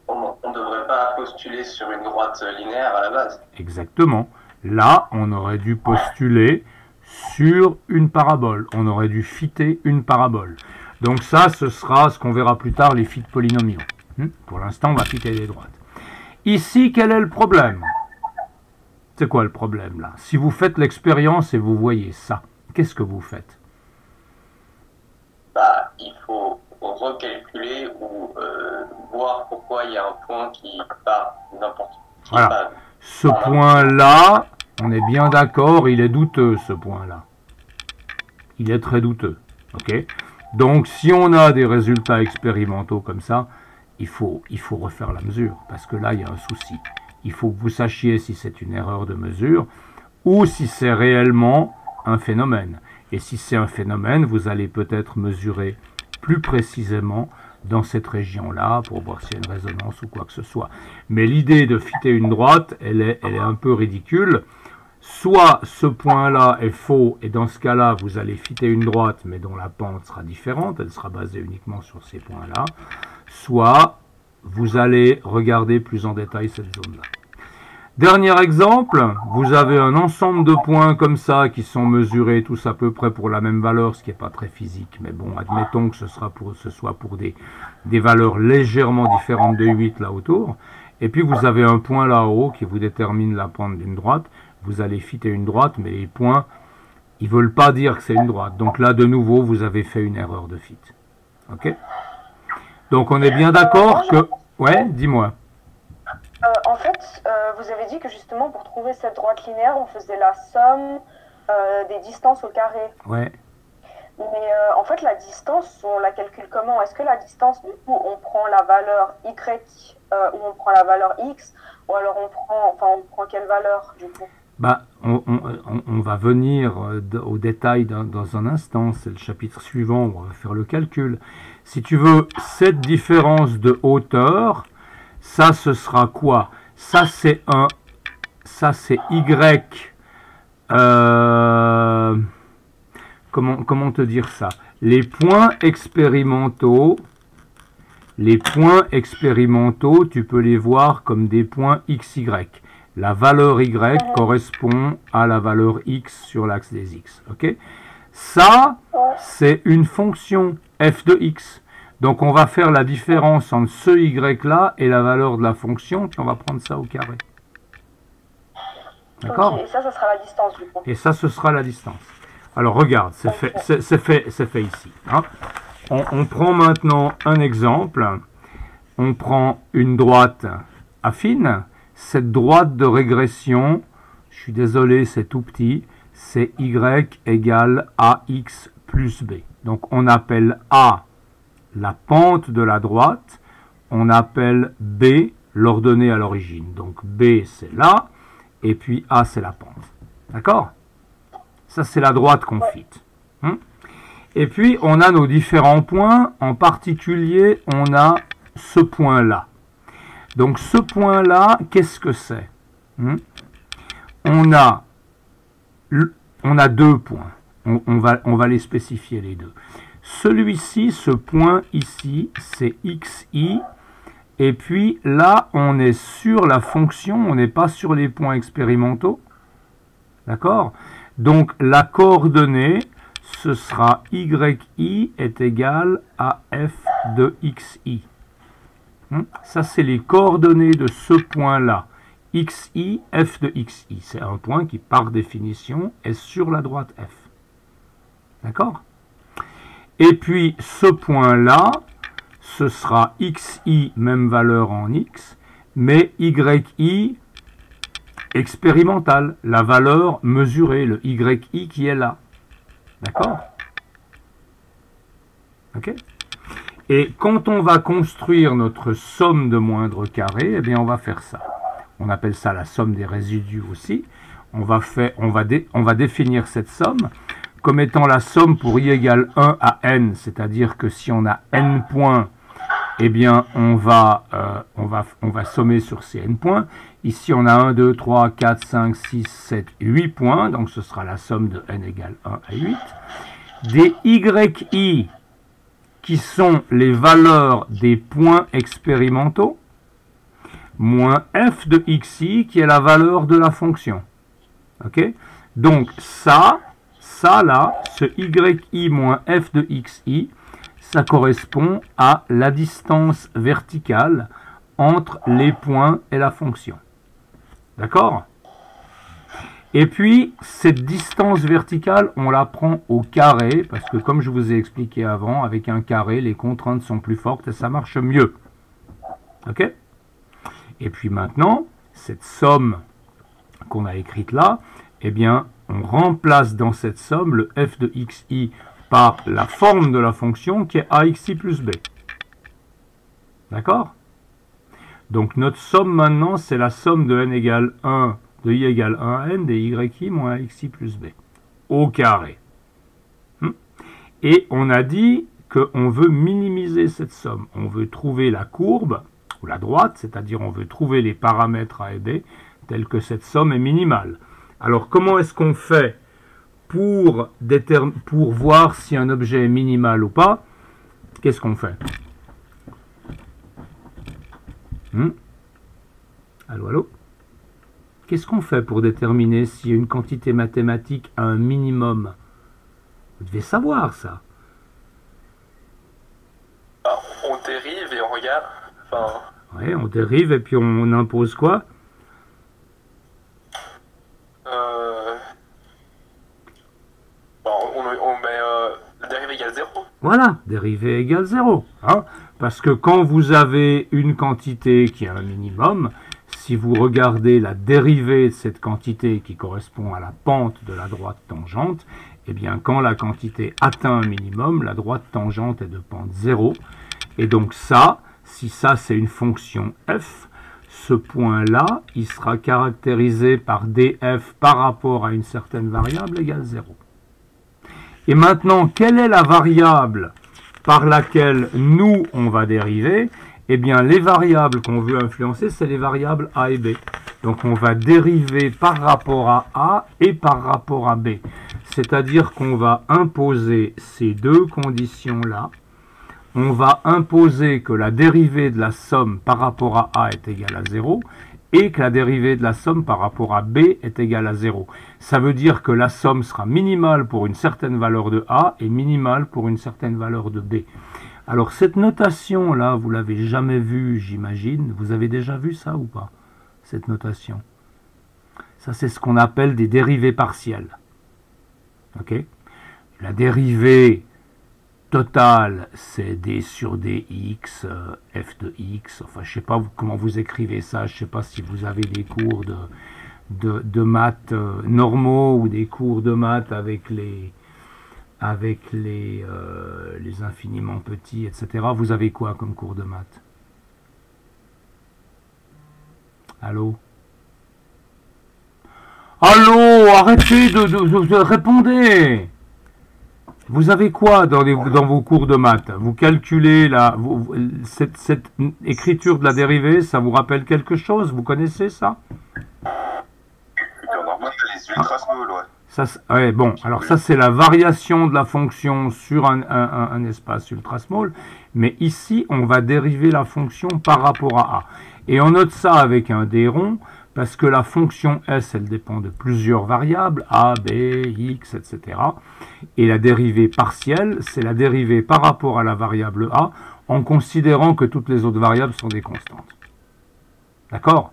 On ne devrait pas postuler sur une droite linéaire à la base.
Exactement. Là, on aurait dû postuler sur une parabole. On aurait dû fitter une parabole. Donc ça, ce sera ce qu'on verra plus tard, les fits polynomiaux. Pour l'instant, on va fitter les droites. Ici, quel est le problème? C'est quoi le problème là? Si vous faites l'expérience et vous voyez ça, qu'est-ce que vous faites?
Il faut recalculer ou voir pourquoi il y a un point qui part n'importe où.
Voilà. Ce point-là, on est bien d'accord, il est douteux ce point-là. Il est très douteux. Ok? Donc si on a des résultats expérimentaux comme ça, il faut refaire la mesure, parce que là, il y a un souci. Il faut que vous sachiez si c'est une erreur de mesure ou si c'est réellement un phénomène. Et si c'est un phénomène, vous allez peut-être mesurer plus précisément dans cette région-là pour voir s'il y a une résonance ou quoi que ce soit. Mais l'idée de fitter une droite, elle est un peu ridicule. Soit ce point-là est faux, et dans ce cas-là, vous allez fitter une droite, mais dont la pente sera différente, elle sera basée uniquement sur ces points-là. Soit vous allez regarder plus en détail cette zone-là. Dernier exemple, vous avez un ensemble de points comme ça qui sont mesurés tous à peu près pour la même valeur, ce qui n'est pas très physique, mais bon, admettons que ce soit pour des valeurs légèrement différentes de 8 là autour. Et puis vous avez un point là-haut qui vous détermine la pente d'une droite. Vous allez fitter une droite, mais les points, ils ne veulent pas dire que c'est une droite. Donc là, de nouveau, vous avez fait une erreur de fit. Ok? Donc on est bien d'accord que... Ouais, dis-moi.
En fait, vous avez dit que justement, pour trouver cette droite linéaire, on faisait la somme des distances au carré.
Ouais.
Mais en fait, la distance, on la calcule comment? Est-ce que la distance, du coup, on prend la valeur y ou on prend la valeur x? Ou alors on prend quelle valeur, du coup?
On va venir au détail dans un instant. C'est le chapitre suivant où on va faire le calcul. Si tu veux, cette différence de hauteur... Ça, ce sera quoi? Ça, c'est Y. Comment te dire ça? Les points expérimentaux, tu peux les voir comme des points XY. La valeur Y correspond à la valeur X sur l'axe des X. Ok? Ça, c'est une fonction f de X. Donc on va faire la différence entre ce y-là et la valeur de la fonction, puis on va prendre ça au carré. D'accord?
Okay, et ça sera la distance du coup.
Et ça, ce sera la distance. Alors regarde, c'est fait ici. Hein. On prend maintenant un exemple. On prend une droite affine. Cette droite de régression, je suis désolé, c'est tout petit, c'est y égale ax plus b. Donc on appelle A la pente de la droite, on appelle B l'ordonnée à l'origine. Donc B c'est là, et puis A c'est la pente. D'accord? Ça c'est la droite qu'on fit. Et puis on a nos différents points, en particulier on a ce point-là. Donc ce point-là, qu'est-ce que c'est? On a 2 points. On va les spécifier les deux. Celui-ci, ce point ici, c'est xi. Et puis là, on est sur la fonction, on n'est pas sur les points expérimentaux. D'accord? Donc la coordonnée, ce sera yi est égal à f de xi. Ça, c'est les coordonnées de ce point-là. Xi, f de xi. C'est un point qui, par définition, est sur la droite f. D'accord? Et puis, ce point-là, ce sera xi, même valeur en x, mais yi expérimental, la valeur mesurée, le yi qui est là. D'accord? Ok? Et quand on va construire notre somme de moindre carré, eh bien on va faire ça. On appelle ça la somme des résidus aussi. On va définir cette somme comme étant la somme pour i égale 1 à n, c'est-à-dire que si on a n points, eh bien on va sommer sur ces n points. Ici on a 1, 2, 3, 4, 5, 6, 7, 8 points, donc ce sera la somme de n égale 1 à 8. Des yi, qui sont les valeurs des points expérimentaux, moins f de xi, qui est la valeur de la fonction. Ok? Donc ça là, ce yi moins f de xi, ça correspond à la distance verticale entre les points et la fonction. D'accord? Et puis, cette distance verticale, on la prend au carré, parce que comme je vous ai expliqué avant, avec un carré, les contraintes sont plus fortes et ça marche mieux. Ok? Et puis maintenant, cette somme qu'on a écrite là, eh bien, on remplace dans cette somme le f de xi par la forme de la fonction qui est axi plus b. D'accord? Donc notre somme maintenant, c'est la somme de n égale 1, de i égale 1 à n, des yi moins xi plus b, au carré. Et on a dit qu'on veut minimiser cette somme. On veut trouver la courbe, ou la droite, c'est-à-dire on veut trouver les paramètres a et b, tels que cette somme est minimale. Alors comment est-ce qu'on fait pour voir si un objet est minimal ou pas? Qu'est-ce qu'on fait? Allô, allô? Qu'est-ce qu'on fait pour déterminer si une quantité mathématique a un minimum? Vous devez savoir ça.
On dérive et on regarde. Enfin...
Oui, on dérive et puis on impose quoi?
On met dérivée égale 0.
Voilà, dérivée égale 0. Hein, parce que quand vous avez une quantité qui a un minimum, si vous regardez la dérivée de cette quantité qui correspond à la pente de la droite tangente, eh bien quand la quantité atteint un minimum, la droite tangente est de pente 0. Et donc ça, si ça c'est une fonction f, ce point-là, il sera caractérisé par df par rapport à une certaine variable égale 0. Et maintenant, quelle est la variable par laquelle nous, on va dériver? Eh bien, les variables qu'on veut influencer, c'est les variables a et b. Donc, on va dériver par rapport à a et par rapport à b. C'est-à-dire qu'on va imposer ces deux conditions-là. On va imposer que la dérivée de la somme par rapport à a est égale à 0 et que la dérivée de la somme par rapport à b est égale à 0. Ça veut dire que la somme sera minimale pour une certaine valeur de a et minimale pour une certaine valeur de b. Alors cette notation-là, vous l'avez jamais vue, j'imagine. Vous avez déjà vu ça ou pas, cette notation? Ça, c'est ce qu'on appelle des dérivées partielles. Ok? La dérivée totale, c'est d sur dx, f de x. Enfin, je ne sais pas comment vous écrivez ça. Je ne sais pas si vous avez des cours de maths normaux ou des cours de maths avec les infiniment petits, etc. Vous avez quoi comme cours de maths? Allô? Allô? Arrêtez de répondre. Vous avez quoi dans vos cours de maths? Vous calculez cette écriture de la dérivée, ça vous rappelle quelque chose? Vous connaissez ça?
Normalement, c'est les ultra small, ouais.
Ça, ouais, bon, alors ça c'est la variation de la fonction sur un espace ultra small, mais ici on va dériver la fonction par rapport à a. Et on note ça avec un D rond, parce que la fonction S, elle dépend de plusieurs variables, a, b, x, etc. Et la dérivée partielle, c'est la dérivée par rapport à la variable a, en considérant que toutes les autres variables sont des constantes. D'accord?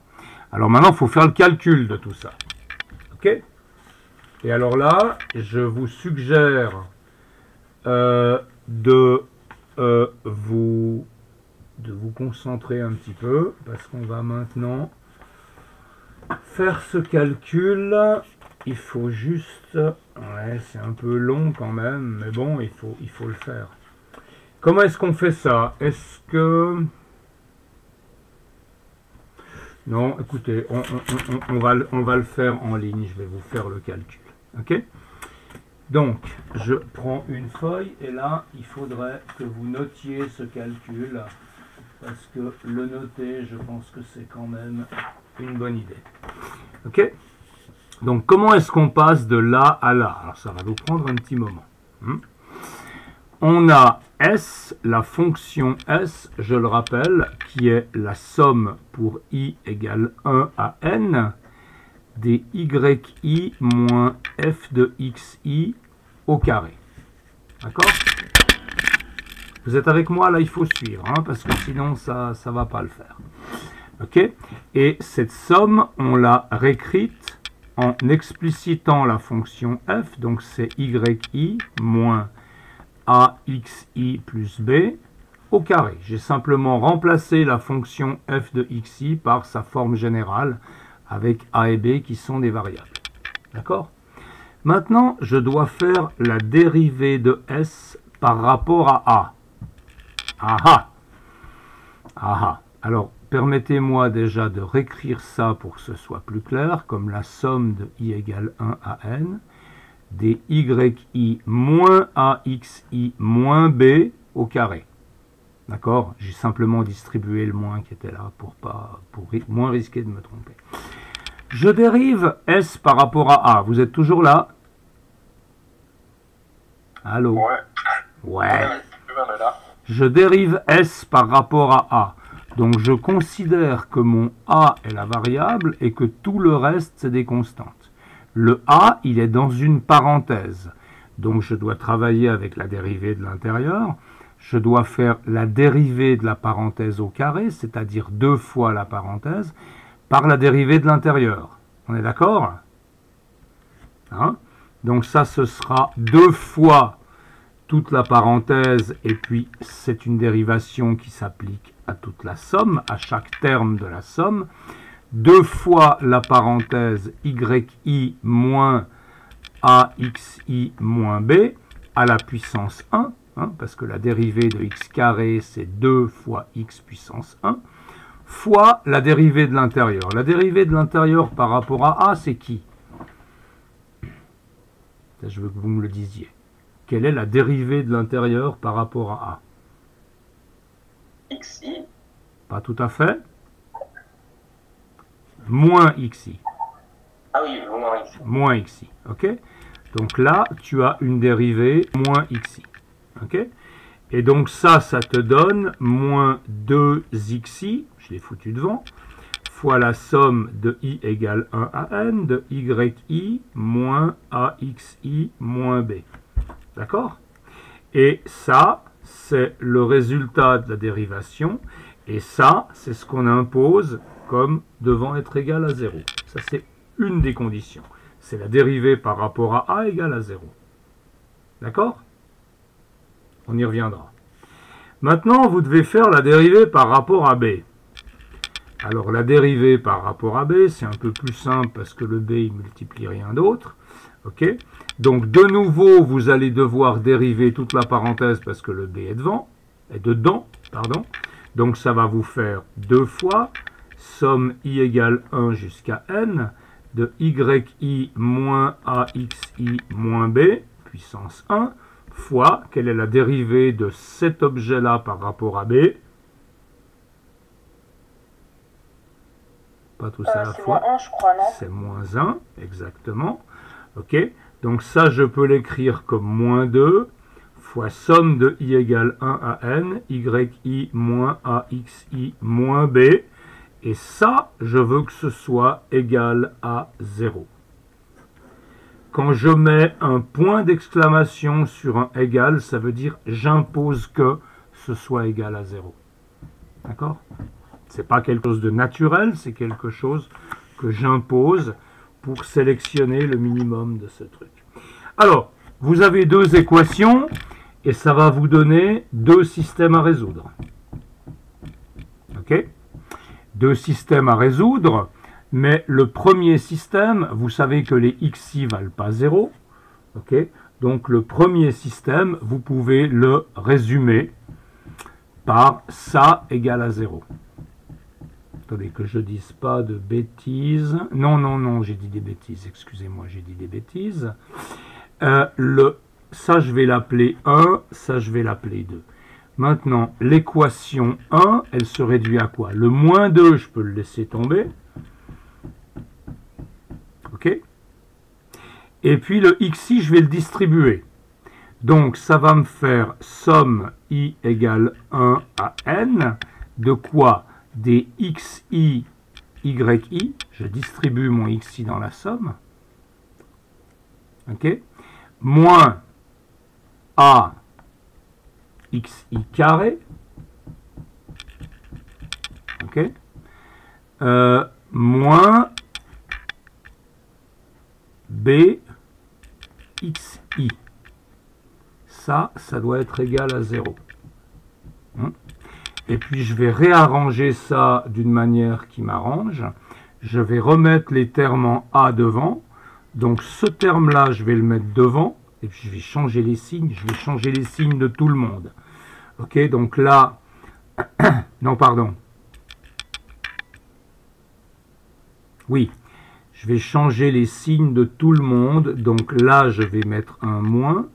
Alors maintenant, il faut faire le calcul de tout ça. Ok? Et alors là, je vous suggère de vous concentrer un petit peu, parce qu'on va maintenant faire ce calcul. Il faut juste... Ouais, c'est un peu long quand même, mais bon, il faut le faire. Comment est-ce qu'on fait ça? Est-ce que... Non, écoutez, on va le faire en ligne. Je vais vous faire le calcul. Ok? Donc, je prends une feuille et là, il faudrait que vous notiez ce calcul parce que le noter, je pense que c'est quand même une bonne idée. Ok? Donc, comment est-ce qu'on passe de là à là? Alors, ça va vous prendre un petit moment. On a S, la fonction S, je le rappelle, qui est la somme pour i égale 1 à n des yi moins f de xi au carré. D'accord? Vous êtes avec moi? Là, il faut suivre, hein, parce que sinon, ça ne va pas le faire. Ok? Et cette somme, on l'a réécrite en explicitant la fonction f, donc c'est yi moins axi plus b au carré. J'ai simplement remplacé la fonction f de xi par sa forme générale avec a et b qui sont des variables. D'accord? Maintenant, je dois faire la dérivée de s par rapport à a. Aha! Aha! Alors, permettez-moi déjà de réécrire ça pour que ce soit plus clair, comme la somme de i égale 1 à n des yi moins axi moins b au carré. D'accord? J'ai simplement distribué le moins qui était là pour moins risquer de me tromper. Je dérive S par rapport à A. Vous êtes toujours là? Allô?
Ouais.
Ouais. Je dérive S par rapport à A. Donc je considère que mon A est la variable et que tout le reste c'est des constantes. Le A, il est dans une parenthèse. Donc je dois travailler avec la dérivée de l'intérieur. Je dois faire la dérivée de la parenthèse au carré, c'est-à-dire 2 fois la parenthèse, par la dérivée de l'intérieur. On est d'accord? Hein? Donc ça, ce sera 2 fois toute la parenthèse, et puis c'est une dérivation qui s'applique à toute la somme, à chaque terme de la somme. 2 fois la parenthèse yi moins axi moins b à la puissance 1, hein, parce que la dérivée de x carré, c'est 2 fois x puissance 1, fois la dérivée de l'intérieur. La dérivée de l'intérieur par rapport à a, c'est qui? Ça, je veux que vous me le disiez. Quelle est la dérivée de l'intérieur par rapport à a?
xi.
Pas tout à fait. Moins xi.
Ah oui, moins xi.
Moins xi. Ok? Donc là, tu as une dérivée moins xi. Ok? Et donc ça te donne moins 2xi, je l'ai foutu devant, fois la somme de i égale 1 à n de yi moins axi moins b. D'accord? Et ça, c'est le résultat de la dérivation. Et ça, c'est ce qu'on impose comme devant être égal à 0. Ça, c'est une des conditions. C'est la dérivée par rapport à a égale à 0. D'accord? On y reviendra. Maintenant, vous devez faire la dérivée par rapport à b. Alors, la dérivée par rapport à b, c'est un peu plus simple parce que le b, il multiplie rien d'autre. Ok? Donc, de nouveau, vous allez devoir dériver toute la parenthèse parce que le b est dedans. Donc, ça va vous faire 2 fois somme i égale 1 jusqu'à n de yi moins axi moins b, puissance 1, fois, quelle est la dérivée de cet objet-là par rapport à B? Pas tout ça à la
C'est
fois.
moins 1, je crois, non?
C'est moins 1, exactement. Ok, donc ça, je peux l'écrire comme moins 2 fois somme de i égale 1 à n, yi moins axi moins b. Et ça, je veux que ce soit égal à 0. Quand je mets un point d'exclamation sur un égal, ça veut dire j'impose que ce soit égal à 0. D'accord? C'est pas quelque chose de naturel, c'est quelque chose que j'impose pour sélectionner le minimum de ce truc. Alors, vous avez deux équations et ça va vous donner deux systèmes à résoudre. Ok? Deux systèmes à résoudre, mais le premier système, vous savez que les xi valent pas 0. Ok? Donc le premier système, vous pouvez le résumer par ça égale à 0. Attendez que je dise pas de bêtises. Non, non, non, j'ai dit des bêtises. Excusez-moi, j'ai dit des bêtises. Ça, je vais l'appeler 1. Ça, je vais l'appeler 2. Maintenant, l'équation 1, elle se réduit à quoi? Le moins 2, je peux le laisser tomber. OK? Et puis le xi, je vais le distribuer. Donc, ça va me faire somme i égale 1 à n. De quoi? Des xi, yi. Je distribue mon xi dans la somme. OK? Moins a xi carré. OK? Moins b xi. Ça doit être égal à 0. Et puis je vais réarranger ça d'une manière qui m'arrange. Je vais remettre les termes en a devant. Donc ce terme-là, je vais le mettre devant. Et puis je vais changer les signes. Je vais changer les signes de tout le monde. Ok, donc là... non, pardon. Oui, je vais changer les signes de tout le monde. Donc là, je vais mettre un moins.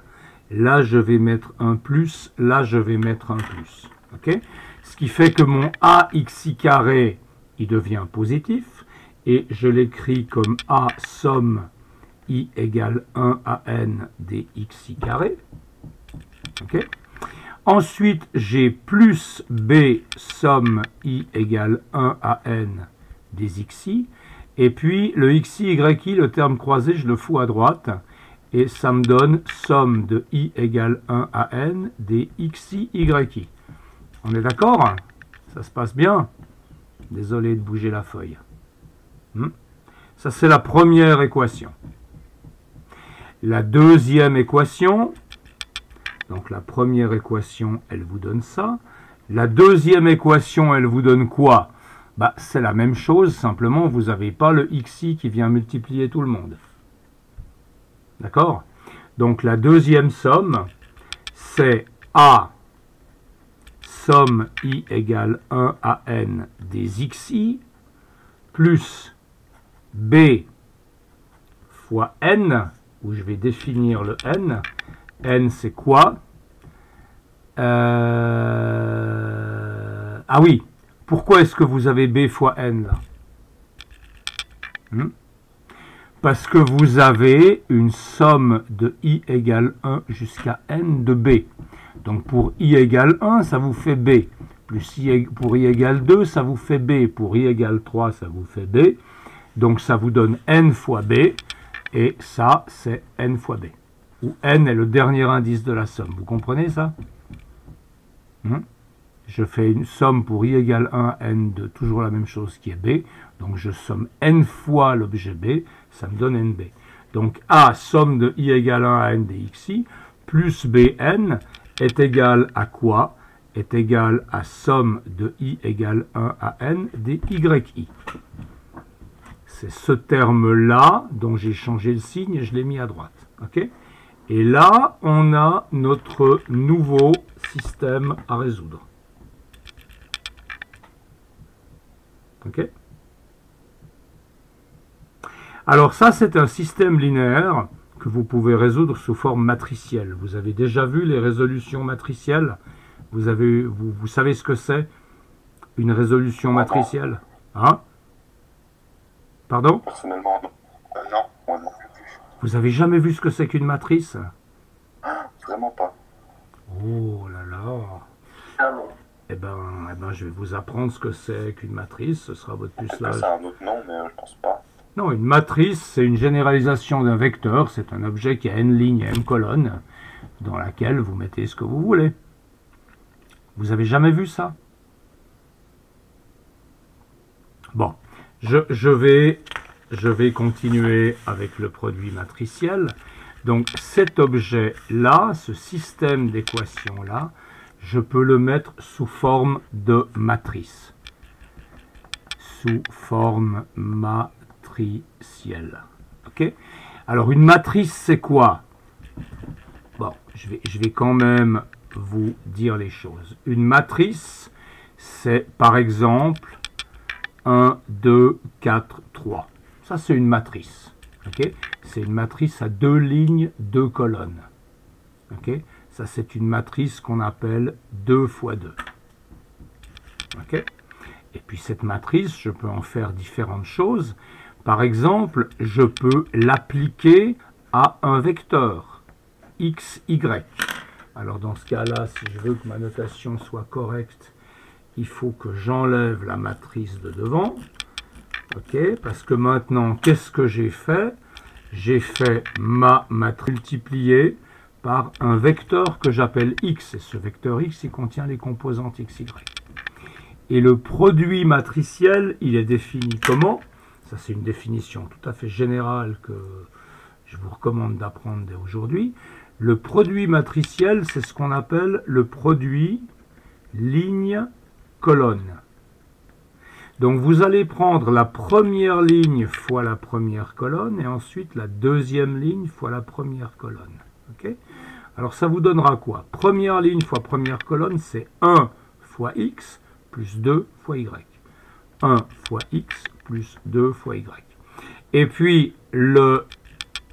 Là, je vais mettre un plus. Là, je vais mettre un plus. Ok? Ce qui fait que mon axi carré, il devient positif. Et je l'écris comme a somme i égale 1 à n des xi carré. Ok? Ensuite, j'ai plus b somme i égale 1 à n des xi. Et puis, le xi, yi, le terme croisé, je le fous à droite. Et ça me donne somme de i égale 1 à n des xi, yi. On est d'accord? Ça se passe bien? Désolé de bouger la feuille. Ça, c'est la première équation. La deuxième équation, donc la première équation, elle vous donne ça. La deuxième équation, elle vous donne quoi? Bah, c'est la même chose, simplement, vous n'avez pas le xi qui vient multiplier tout le monde. D'accord? Donc, la deuxième somme, c'est a somme i égale 1 à n des xi plus b fois n, où je vais définir le n. N, c'est quoi? Ah oui, pourquoi est-ce que vous avez b fois n là? Parce que vous avez une somme de i égale 1 jusqu'à n de b. Donc pour i égale 1, ça vous fait b. Plus pour i égale 2, ça vous fait b. Pour i égale 3, ça vous fait b. Donc ça vous donne n fois b. Et ça, c'est n fois b. Où n est le dernier indice de la somme. Vous comprenez ça? Je fais une somme pour i égale 1 à n de toujours la même chose qui est b. Donc je somme n fois l'objet b. Ça me donne nb. Donc a, somme de i égale 1 à n des xi, plus bn est égal à quoi? Est égal à somme de i égale 1 à n des yi. C'est ce terme-là dont j'ai changé le signe et je l'ai mis à droite. Okay? Et là, on a notre nouveau système à résoudre. Ok? Alors ça, c'est un système linéaire que vous pouvez résoudre sous forme matricielle. Vous avez déjà vu les résolutions matricielles? Vous savez ce que c'est, une résolution matricielle? Hein? Pardon?
Personnellement, non. Non, moi non plus.
Vous avez jamais vu ce que c'est qu'une matrice?
Vraiment pas.
Oh là là.
Ah non.
Eh ben, je vais vous apprendre ce que c'est qu'une matrice. Ce sera votre
Peut-être que
pucelage.
c'est un autre nom, mais je pense pas.
Non, une matrice, c'est une généralisation d'un vecteur. C'est un objet qui a n lignes et m colonnes, dans laquelle vous mettez ce que vous voulez. Vous avez jamais vu ça? Bon, je vais continuer avec le produit matriciel. Donc cet objet-là, ce système d'équations-là, je peux le mettre sous forme de matrice. Sous forme matricielle. Ok? Alors une matrice, c'est quoi? Bon, je vais quand même vous dire les choses. Une matrice, c'est par exemple 1, 2, 4, 3. Ça, c'est une matrice. Okay? C'est une matrice à 2 lignes, 2 colonnes. Okay? Ça, c'est une matrice qu'on appelle 2 fois 2. Okay? Et puis, cette matrice, je peux en faire différentes choses. Par exemple, je peux l'appliquer à un vecteur, x, y. Alors, dans ce cas-là, si je veux que ma notation soit correcte, il faut que j'enlève la matrice de devant. Ok, parce que maintenant, qu'est-ce que j'ai fait? J'ai fait ma matrice multipliée par un vecteur que j'appelle x. Et ce vecteur x, il contient les composantes x, y. Et le produit matriciel, il est défini comment? Ça, c'est une définition tout à fait générale que je vous recommande d'apprendre dès aujourd'hui. Le produit matriciel, c'est ce qu'on appelle le produit ligne-colonne. Donc vous allez prendre la première ligne fois la première colonne et ensuite la deuxième ligne fois la première colonne. Okay? Alors ça vous donnera quoi? Première ligne fois première colonne, c'est 1 fois x plus 2 fois y. 1 fois x plus 2 fois y. Et puis le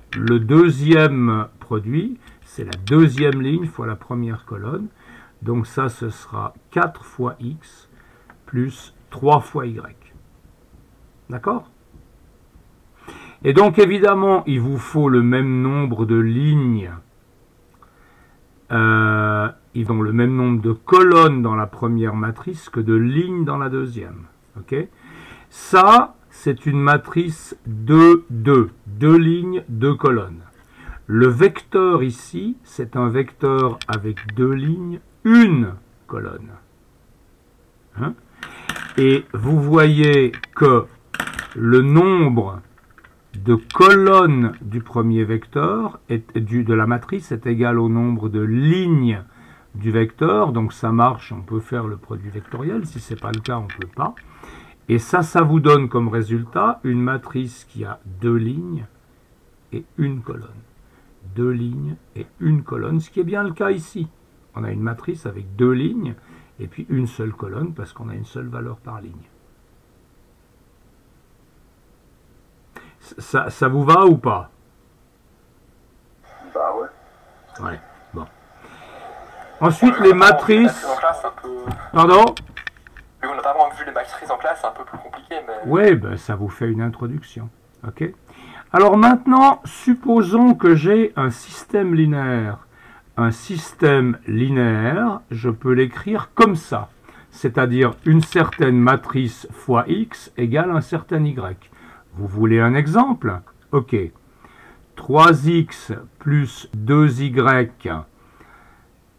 deuxième produit, c'est la deuxième ligne fois la première colonne. Donc ça, ce sera 4 fois x plus 3 fois y. D'accord? Et donc, évidemment, il vous faut le même nombre de lignes, ils ont le même nombre de colonnes dans la première matrice que de lignes dans la deuxième. Okay? Ça, c'est une matrice 2, 2. 2 lignes, 2 colonnes. Le vecteur ici, c'est un vecteur avec 2 lignes, 1 colonne. Hein? Et vous voyez que le nombre de colonnes du premier vecteur, de la matrice, est égal au nombre de lignes du vecteur. Donc ça marche, on peut faire le produit vectoriel. Si ce n'est pas le cas, on ne peut pas. Et ça vous donne comme résultat une matrice qui a 2 lignes et 1 colonne. 2 lignes et 1 colonne, ce qui est bien le cas ici. On a une matrice avec 2 lignes et puis une seule colonne parce qu'on a une seule valeur par ligne. Ça vous va ou pas?
Bah ouais.
Ouais, bon. Ensuite, les matrices...
En classe, un peu...
Pardon?
On n'a pas vraiment vu les matrices en classe, c'est un peu plus compliqué, mais...
Oui, ben, ça vous fait une introduction. Ok. Alors maintenant, supposons que j'ai un système linéaire. Un système linéaire, je peux l'écrire comme ça. C'est-à-dire une certaine matrice fois x égale un certain y. Vous voulez un exemple? Ok. 3x plus 2y.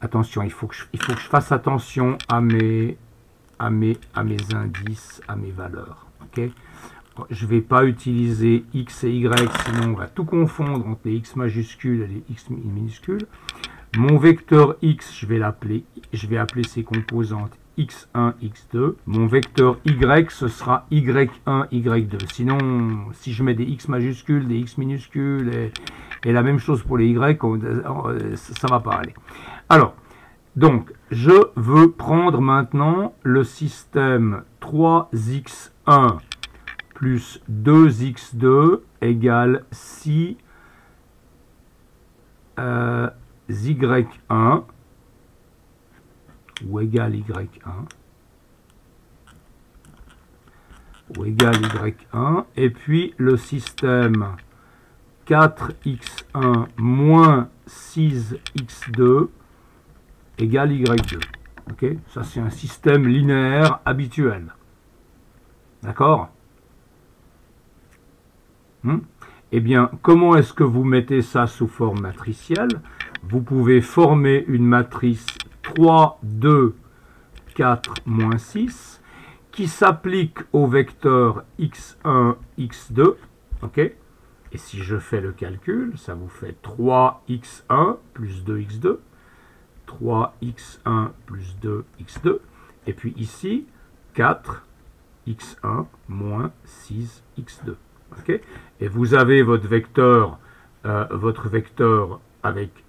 Attention, il faut que je fasse attention à mes indices, à mes valeurs. Ok. Je ne vais pas utiliser x et y, sinon on va tout confondre entre les x majuscules et les x minuscules. Mon vecteur x, je vais appeler ses composantes x1, x2. Mon vecteur y, ce sera y1, y2. Sinon, si je mets des x majuscules, des x minuscules, et la même chose pour les y, ça ne va pas aller. Alors, donc, je veux prendre maintenant le système 3x1 plus 2x2 égale 6 y1 ou égale y1 ou égale y1 et puis le système 4x1 moins 6x2 égale y2. Ok, ça c'est un système linéaire habituel. D'accord? Eh bien, comment est-ce que vous mettez ça sous forme matricielle? Vous pouvez former une matrice 3, 2, 4, moins 6 qui s'applique au vecteur x1, x2. Ok? Et si je fais le calcul, ça vous fait 3x1 plus 2x2. 3x1 plus 2x2. Et puis ici, 4x1 moins 6x2. Okay? Et vous avez votre vecteur avec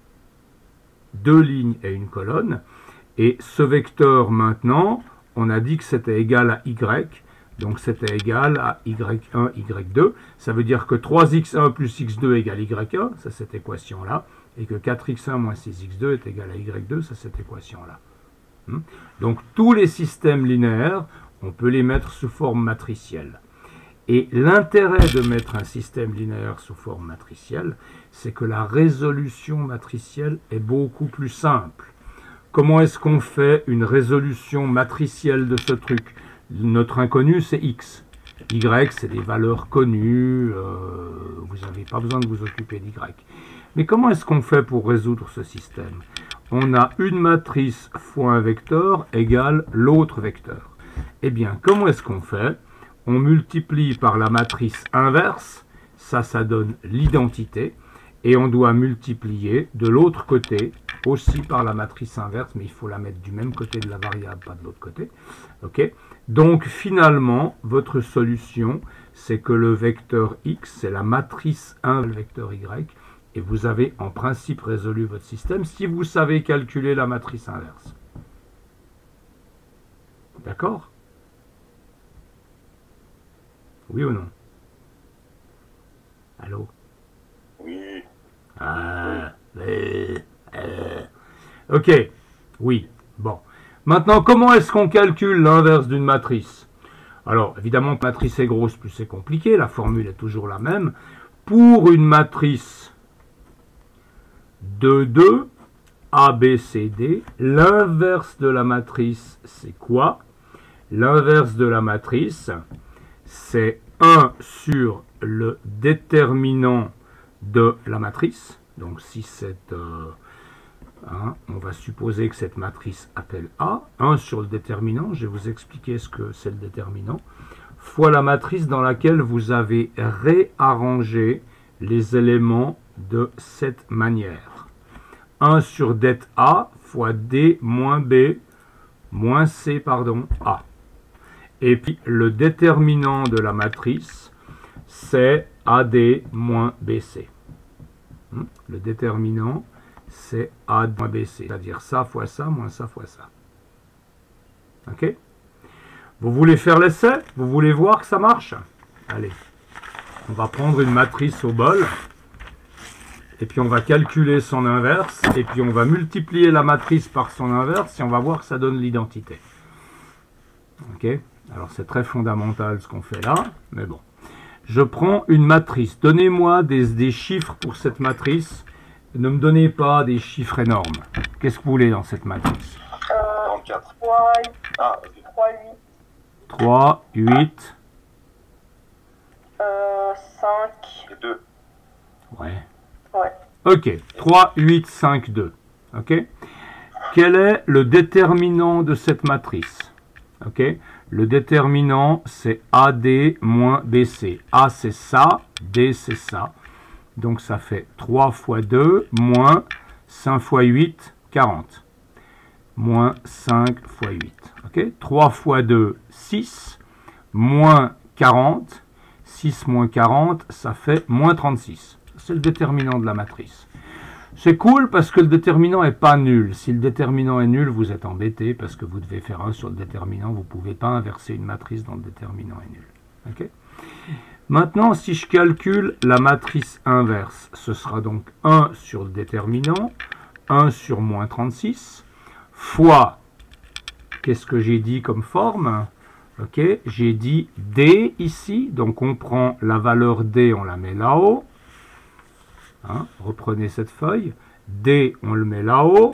deux lignes et une colonne. Et ce vecteur, maintenant, on a dit que c'était égal à y. Donc c'était égal à y1, y2. Ça veut dire que 3x1 plus x2 égale y1, ça cette équation-là. Et que 4x1 moins 6x2 est égal à y2, ça cette équation-là. Donc tous les systèmes linéaires, on peut les mettre sous forme matricielle. Et l'intérêt de mettre un système linéaire sous forme matricielle, c'est que la résolution matricielle est beaucoup plus simple. Comment est-ce qu'on fait une résolution matricielle de ce truc? Notre inconnu, c'est x. Y, c'est des valeurs connues. Vous n'avez pas besoin de vous occuper d'y. Mais comment est-ce qu'on fait pour résoudre ce système? On a une matrice fois un vecteur égale l'autre vecteur. Eh bien, comment est-ce qu'on fait? On multiplie par la matrice inverse, ça donne l'identité, et on doit multiplier de l'autre côté aussi par la matrice inverse, mais il faut la mettre du même côté de la variable, pas de l'autre côté. Okay? Donc finalement, votre solution, c'est que le vecteur x, c'est la matrice 1 le vecteur y, et vous avez en principe résolu votre système si vous savez calculer la matrice inverse. D'accord? Oui ou non? Allô?
Oui.
Ok, oui, bon. Maintenant, comment est-ce qu'on calcule l'inverse d'une matrice? Alors, évidemment, que matrice est grosse, plus c'est compliqué, la formule est toujours la même. Pour une matrice de 2, A, B, C, D, l'inverse de la matrice, c'est quoi? L'inverse de la matrice, c'est 1 sur le déterminant de la matrice. Donc si c'est, on va supposer que cette matrice appelle A, 1 sur le déterminant, je vais vous expliquer ce que c'est le déterminant, fois la matrice dans laquelle vous avez réarrangé les éléments de cette manière. 1 sur det A fois D moins B moins C, pardon, A. Et puis le déterminant de la matrice, c'est AD moins BC. Le déterminant, c'est AD moins BC, c'est-à-dire ça fois ça, moins ça fois ça. Ok? Vous voulez faire l'essai? Vous voulez voir que ça marche? Allez, on va prendre une matrice au bol, et puis on va calculer son inverse, et puis on va multiplier la matrice par son inverse, et on va voir que ça donne l'identité. Ok? Alors c'est très fondamental ce qu'on fait là, mais bon. Je prends une matrice. Donnez-moi des chiffres pour cette matrice. Ne me donnez pas des chiffres énormes. Qu'est-ce que vous voulez dans cette matrice?
34.
3,
Ah,
3, 8.
3, 8.
5.
et 2.
Ouais.
Ouais.
Ok. 3, 8, 5, 2. Ok. Quel est le déterminant de cette matrice? Ok. Le déterminant, c'est AD moins BC. A, c'est ça. D, c'est ça. Donc, ça fait 3 fois 2 moins 5 fois 8, 40. Moins 5 fois 8. Okay? 3 fois 2, 6. Moins 40. 6 moins 40, ça fait moins 36. C'est le déterminant de la matrice. C'est cool parce que le déterminant n'est pas nul. Si le déterminant est nul, vous êtes embêté parce que vous devez faire 1 sur le déterminant. Vous ne pouvez pas inverser une matrice dont le déterminant est nul. Okay? Maintenant, si je calcule la matrice inverse, ce sera donc 1 sur le déterminant, 1 sur moins 36, fois, qu'est-ce que j'ai dit comme forme? Ok, j'ai dit D ici, donc on prend la valeur D, on la met là-haut. Hein, reprenez cette feuille. D, on le met là-haut.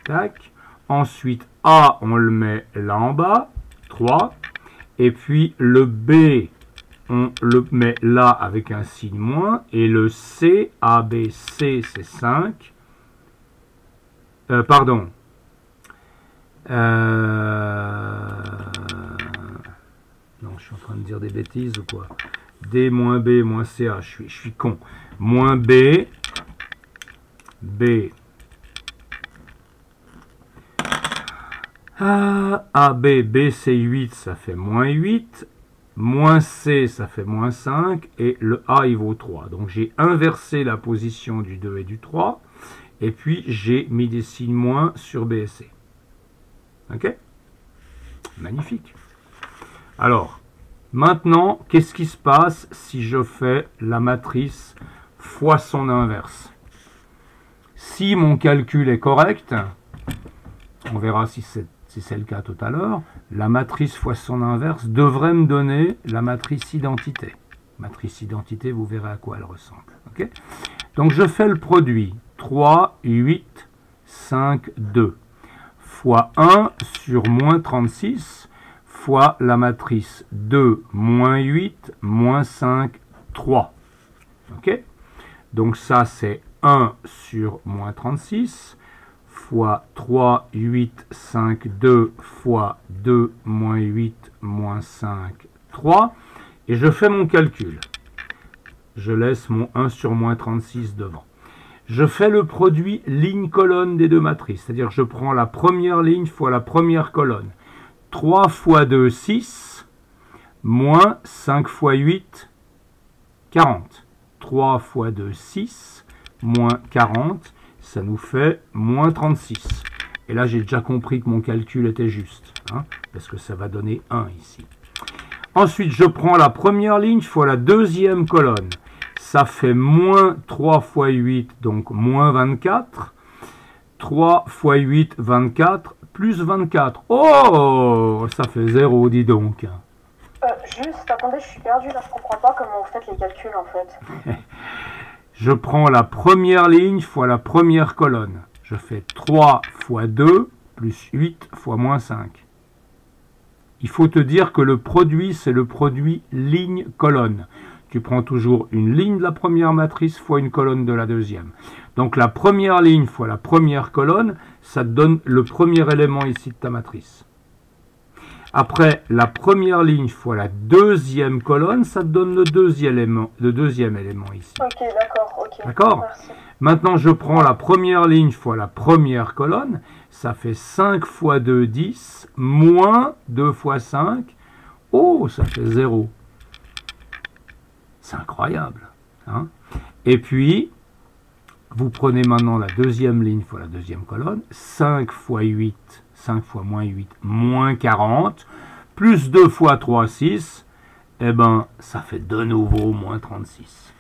Tac. Ensuite, A, on le met là en bas. 3. Et puis le B, on le met là avec un signe moins. Et le C, A, B, C, c'est 5. Pardon. Non, je suis en train de dire des bêtises ou quoi? D moins B moins CA, je suis con. Moins B, B, A, B, B c'est 8, ça fait moins 8. Moins C, ça fait moins 5. Et le A, il vaut 3. Donc j'ai inversé la position du 2 et du 3. Et puis j'ai mis des signes moins sur B et C. Ok? Magnifique. Alors, maintenant, qu'est-ce qui se passe si je fais la matrice fois son inverse? Si mon calcul est correct, on verra si c'est le cas tout à l'heure, la matrice fois son inverse devrait me donner la matrice identité. Matrice identité, vous verrez à quoi elle ressemble. Okay? Donc je fais le produit 3, 8, 5, 2 fois 1 sur moins 36 fois la matrice 2, moins 8, moins 5, 3. Ok? Donc ça, c'est 1 sur moins 36 fois 3, 8, 5, 2 fois 2, moins 8, moins 5, 3. Et je fais mon calcul. Je laisse mon 1 sur moins 36 devant. Je fais le produit ligne-colonne des deux matrices. C'est-à-dire je prends la première ligne fois la première colonne. 3 fois 2, 6, moins 5 fois 8, 40. 3 fois 2, 6, moins 40, ça nous fait moins 36. Et là, j'ai déjà compris que mon calcul était juste, hein, parce que ça va donner 1 ici. Ensuite, je prends la première ligne fois la deuxième colonne. Ça fait moins 3 fois 8, donc moins 24. 3 fois 8, 24, plus 24. Oh, ça fait 0, dis donc.
Juste, attendez, je suis perdu là, je comprends pas comment vous faites les calculs en fait.
Je prends la première ligne fois la première colonne. Je fais 3 fois 2 plus 8 fois moins 5. Il faut te dire que le produit, c'est le produit ligne-colonne. Tu prends toujours une ligne de la première matrice fois une colonne de la deuxième. Donc la première ligne fois la première colonne, ça te donne le premier élément ici de ta matrice. Après, la première ligne fois la deuxième colonne, ça te donne le deuxième élément ici.
Ok, d'accord, ok.
D'accord?
Merci.
Maintenant, je prends la première ligne fois la première colonne. Ça fait 5 fois 2, 10, moins 2 fois 5. Oh, ça fait 0. C'est incroyable. Hein? Et puis, vous prenez maintenant la deuxième ligne fois la deuxième colonne. 5 fois 8, 5 fois moins 8, moins 40. Plus 2 fois 3, 6. Eh bien, ça fait de nouveau moins 36.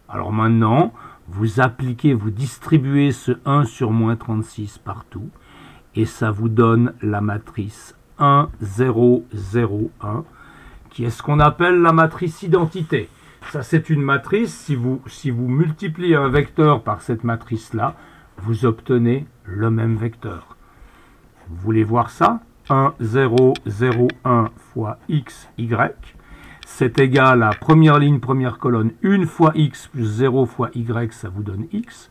Alors maintenant, vous appliquez, vous distribuez ce 1 sur moins 36 partout. Et ça vous donne la matrice 1, 0, 0, 1. Qui est ce qu'on appelle la matrice identité. Ça, c'est une matrice, si vous multipliez un vecteur par cette matrice-là, vous obtenez le même vecteur. Vous voulez voir ça? 1, 0, 0, 1 fois x, y. C'est égal à première ligne, première colonne, 1 fois x plus 0 fois y, ça vous donne x.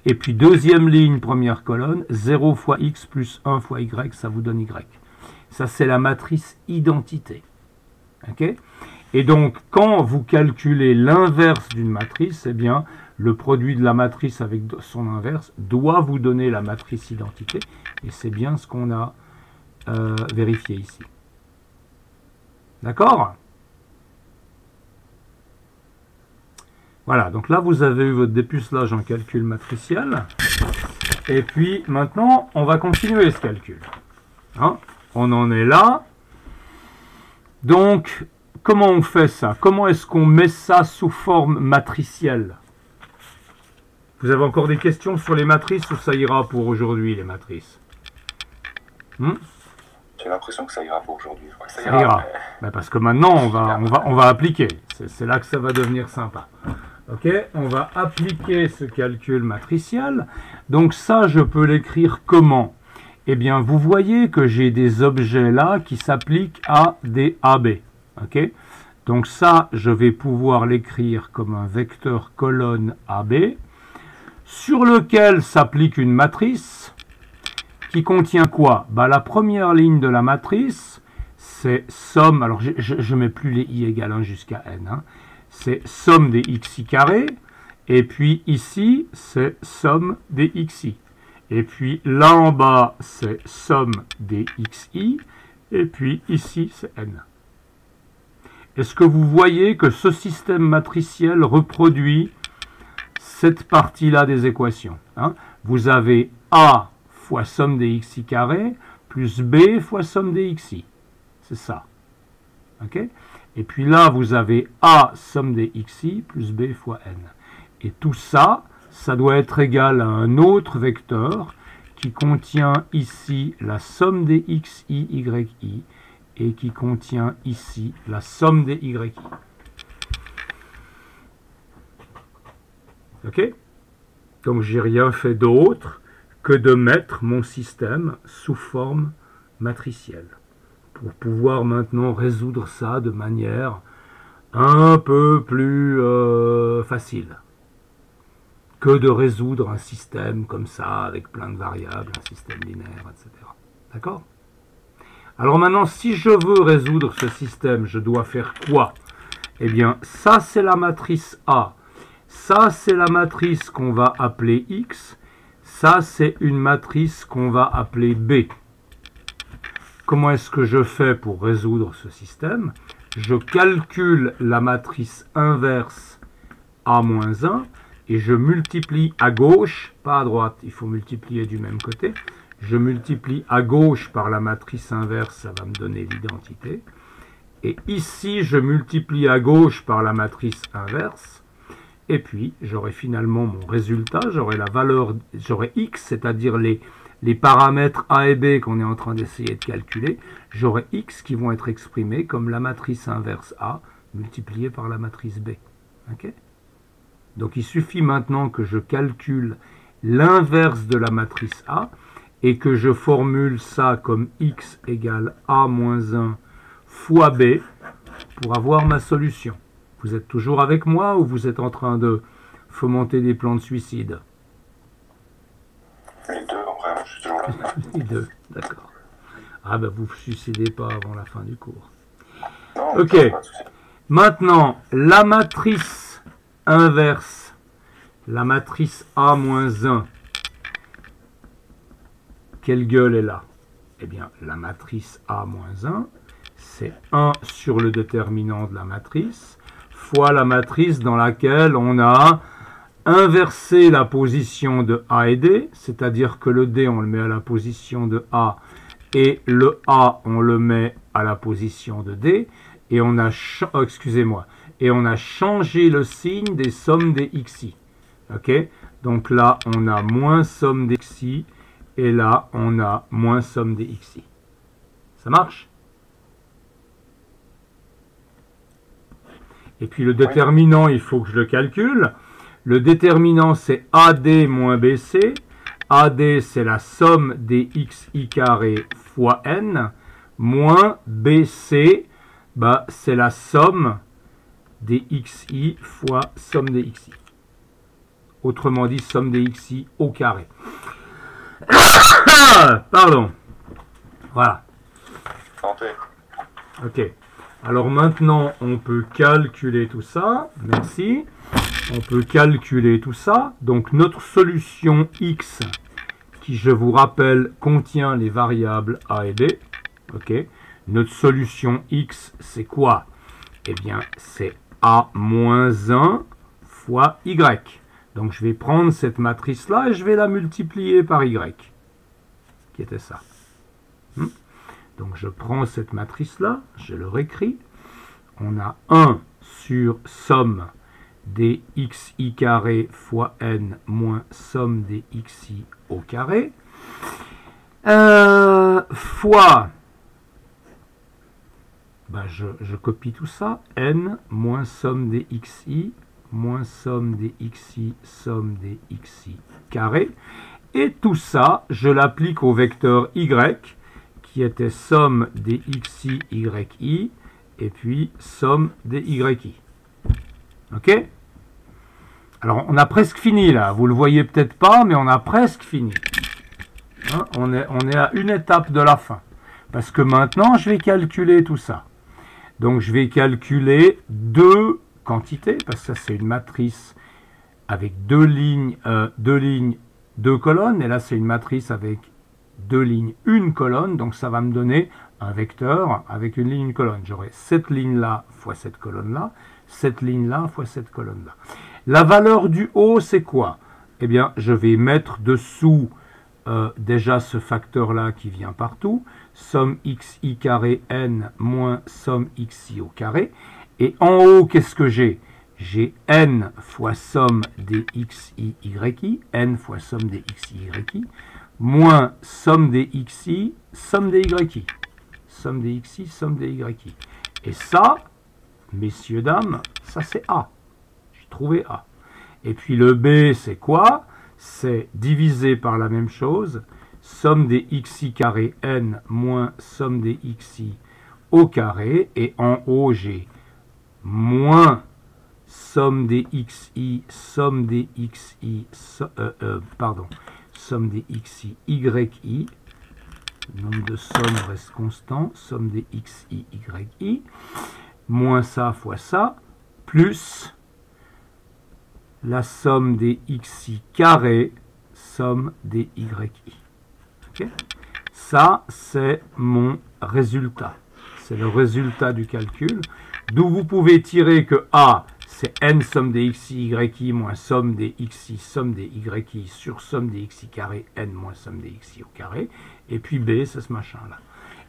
Et puis deuxième ligne, première colonne, 0 fois x plus 1 fois y, ça vous donne y. Ça, c'est la matrice identité. Okay? Et donc, quand vous calculez l'inverse d'une matrice, eh bien, le produit de la matrice avec son inverse doit vous donner la matrice identité. Et c'est bien ce qu'on a vérifié ici. D'accord? Voilà, donc là, vous avez eu votre dépucelage en calcul matriciel. Et puis, maintenant, on va continuer ce calcul. Hein? On en est là. Donc, comment on fait ça? Comment est-ce qu'on met ça sous forme matricielle? Vous avez encore des questions sur les matrices ou ça ira pour aujourd'hui, les matrices?
J'ai l'impression que ça ira pour aujourd'hui. Je crois que
Ça ira. Ben parce que maintenant, on va appliquer. C'est là que ça va devenir sympa. Ok, on va appliquer ce calcul matriciel. Donc ça, je peux l'écrire comment? Eh bien, vous voyez que j'ai des objets là qui s'appliquent à des AB. Ok, donc ça, je vais pouvoir l'écrire comme un vecteur colonne AB sur lequel s'applique une matrice qui contient quoi? Bah, la première ligne de la matrice, c'est somme, alors je ne mets plus les i égale 1 jusqu'à n, hein. C'est somme des xi carrés, et puis ici, c'est somme des xi. Et puis là en bas, c'est somme des xi, et puis ici, c'est n. Est-ce que vous voyez que ce système matriciel reproduit cette partie-là des équations, hein? Vous avez a fois somme des xi carrés, plus b fois somme des xi. C'est ça. Ok? Et puis là, vous avez a somme des xi plus b fois n. Et tout ça, ça doit être égal à un autre vecteur qui contient ici la somme des xi, yi, et qui contient ici la somme des yi. Ok? Donc, j'ai rien fait d'autre que de mettre mon système sous forme matricielle pour pouvoir maintenant résoudre ça de manière un peu plus facile que de résoudre un système comme ça avec plein de variables, un système linéaire, etc. D'accord? Alors maintenant, si je veux résoudre ce système, je dois faire quoi? Eh bien, ça c'est la matrice A. Ça c'est la matrice qu'on va appeler X. Ça c'est une matrice qu'on va appeler B. Comment est-ce que je fais pour résoudre ce système? Je calcule la matrice inverse A-1 et je multiplie à gauche, pas à droite, il faut multiplier du même côté. Je multiplie à gauche par la matrice inverse, ça va me donner l'identité. Et ici, je multiplie à gauche par la matrice inverse. Et puis, j'aurai finalement mon résultat, j'aurai la valeur, j'aurai x, c'est-à-dire les paramètres A et B qu'on est en train d'essayer de calculer, j'aurai x qui vont être exprimés comme la matrice inverse A multipliée par la matrice B. Okay? Donc il suffit maintenant que je calcule l'inverse de la matrice A et que je formule ça comme x égale A-1 fois B pour avoir ma solution. Vous êtes toujours avec moi ou vous êtes en train de fomenter des plans de suicide?
Les deux, en vrai, je suis toujours là.
Les deux, d'accord. Ah ben vous ne vous suicidez pas avant la fin du cours.
Non,
Ok.
pas de souci.
Maintenant, la matrice inverse, la matrice A-1, quelle gueule est là? Eh bien, la matrice A-1, c'est 1 sur le déterminant de la matrice, fois la matrice dans laquelle on a inversé la position de A et D, c'est-à-dire que le D, on le met à la position de A, et le A, on le met à la position de D, et on a, et on a changé le signe des sommes des xi. Ok? Donc là, on a moins somme des xi, et là, on a moins somme des xi. Ça marche? Et puis le déterminant, il faut que je le calcule. Le déterminant, c'est AD moins BC. AD, c'est la somme des xi carrés fois n, moins BC, bah, c'est la somme des xi fois somme des xi. Autrement dit, somme des xi au carré. Pardon. Voilà.
Santé.
Ok. Alors maintenant, on peut calculer tout ça. Merci. On peut calculer tout ça. Donc notre solution x, qui je vous rappelle, contient les variables a et b. Ok. Notre solution x, c'est quoi? Eh bien, c'est a-1 fois y. Donc je vais prendre cette matrice-là et je vais la multiplier par y, qui était ça. Donc je prends cette matrice-là, je le réécris. on a 1 sur somme des xi carré fois n moins somme des xi au carré, fois, ben je copie tout ça, n moins somme des xi, moins somme des xi, somme des xi carré, et tout ça, je l'applique au vecteur y, qui était somme des xi, yi, et puis somme des yi. Ok? Alors, on a presque fini là. Vous le voyez peut-être pas, mais on a presque fini. Hein? On est à une étape de la fin. Parce que maintenant, je vais calculer tout ça. Donc, je vais calculer deux quantités, parce que ça, c'est une matrice avec deux lignes, deux colonnes. Et là, c'est une matrice avec deux lignes, une colonne. Donc, ça va me donner un vecteur avec une ligne, une colonne. J'aurai cette ligne-là fois cette colonne-là, cette ligne-là fois cette colonne-là. La valeur du haut, c'est quoi? Eh bien, je vais mettre dessous déjà ce facteur-là qui vient partout, somme xi carré n moins somme xi au carré. Et en haut, qu'est-ce que j'ai? J'ai n fois somme des xi yi, n fois somme des xi yi, moins somme des xi, somme des yi. Somme des xi, somme des yi. Et ça, messieurs, dames, ça c'est A. J'ai trouvé A. Et puis le B, c'est quoi? C'est divisé par la même chose, somme des xi carré n moins somme des xi au carré. Et en haut, j'ai moins somme des xi, somme des xi, somme des xi yi. Le nombre de sommes reste constant, somme des xi yi, moins ça fois ça, plus la somme des xi carré, somme des yi. Okay? Ça, c'est mon résultat. C'est le résultat du calcul, d'où vous pouvez tirer que A, c'est n somme des xi yi moins somme des xi, somme des yi sur somme des xi carré, n moins somme des xi au carré. Et puis B, c'est ce machin-là.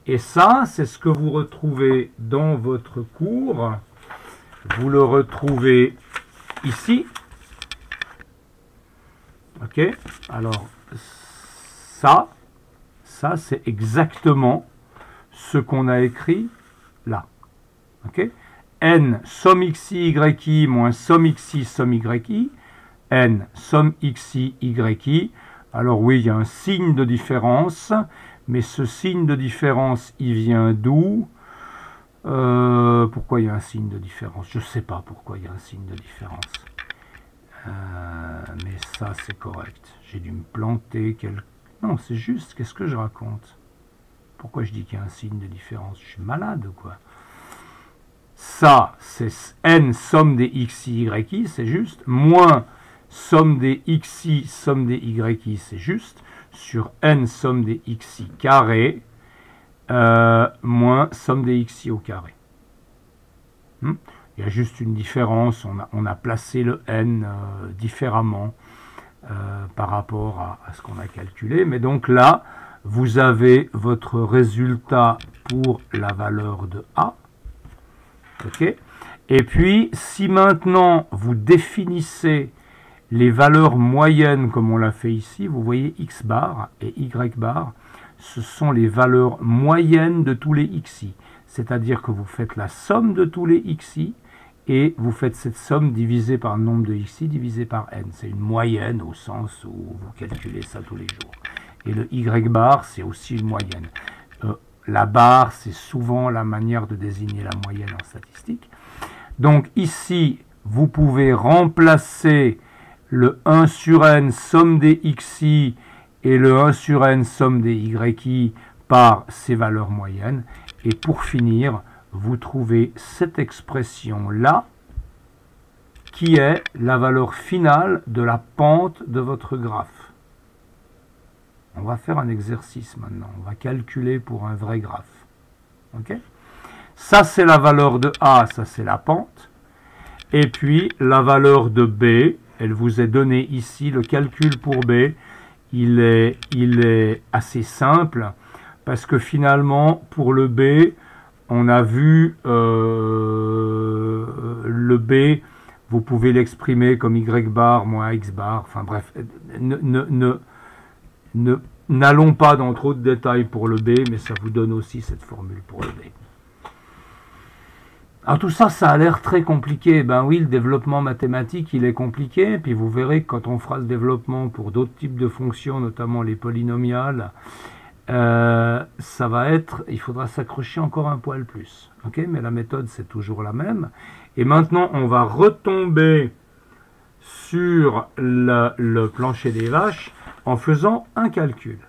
Et ça, c'est ce que vous retrouvez dans votre cours. Vous le retrouvez ici. Ok? Alors, ça c'est exactement ce qu'on a écrit là. Ok? N somme xi yi moins somme xi somme yi. N somme xi yi. Alors oui, il y a un signe de différence, mais ce signe de différence, il vient d'où? Pourquoi il y a un signe de différence? Je ne sais pas pourquoi il y a un signe de différence. Mais ça, c'est correct. J'ai dû me planter. Non, c'est juste. Qu'est-ce que je raconte? Pourquoi je dis qu'il y a un signe de différence? Je suis malade ou quoi? Ça, c'est n somme des xi yi, c'est juste. Moins somme des xi, somme des yi, c'est juste. Sur n somme des xi carré, moins somme des xi au carré. Il y a juste une différence, on a placé le n différemment par rapport à ce qu'on a calculé. Mais donc là, vous avez votre résultat pour la valeur de A. Okay. Et puis, si maintenant vous définissez les valeurs moyennes comme on l'a fait ici, vous voyez x bar et y bar, ce sont les valeurs moyennes de tous les xi. C'est-à-dire que vous faites la somme de tous les xi et vous faites cette somme divisée par le nombre de xi divisé par n. C'est une moyenne au sens où vous calculez ça tous les jours. Et le y bar, c'est aussi une moyenne. La barre, c'est souvent la manière de désigner la moyenne en statistique. Donc ici, vous pouvez remplacer le 1 sur n somme des xi et le 1 sur n somme des yi par ces valeurs moyennes. Et pour finir, vous trouvez cette expression-là qui est la valeur finale de la pente de votre graphe. On va faire un exercice maintenant. On va calculer pour un vrai graphe. Ok? Ça, c'est la valeur de A, ça c'est la pente. Et puis, la valeur de B, elle vous est donnée ici. Le calcul pour B, il est assez simple. Parce que finalement, pour le B, on a vu le B, vous pouvez l'exprimer comme y bar moins x bar. Enfin bref, n'allons pas dans trop de détails pour le B, mais ça vous donne aussi cette formule pour le B. Alors tout ça, ça a l'air très compliqué. Ben oui, le développement mathématique, il est compliqué. Puis vous verrez que quand on fera le développement pour d'autres types de fonctions, notamment les polynomiales, ça va être, il faudra s'accrocher encore un poil plus. Ok, mais la méthode, c'est toujours la même. Et maintenant, on va retomber sur le plancher des vaches en faisant un calcul.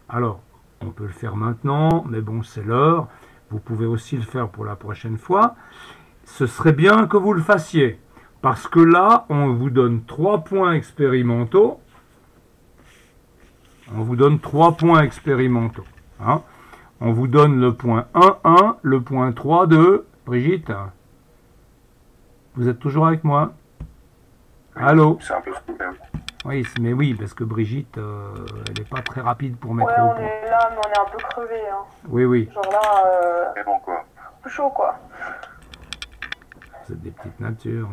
Alors, on peut le faire maintenant, mais bon, c'est l'heure. Vous pouvez aussi le faire pour la prochaine fois. Ce serait bien que vous le fassiez, parce que là, on vous donne 3 points expérimentaux. On vous donne 3 points expérimentaux. Hein. On vous donne le point 1, 1, le point 3, 2. Brigitte, vous êtes toujours avec moi? Allô?
C'est un peu fou, même.
Oui, mais oui, parce que Brigitte, elle n'est pas très rapide pour mettre
Ouais,
au
on
point.
est là, mais on est un peu crevé. Hein.
Oui, oui,
Genre là,
Mais bon, quoi.
plus chaud quoi.
vous êtes des petites natures.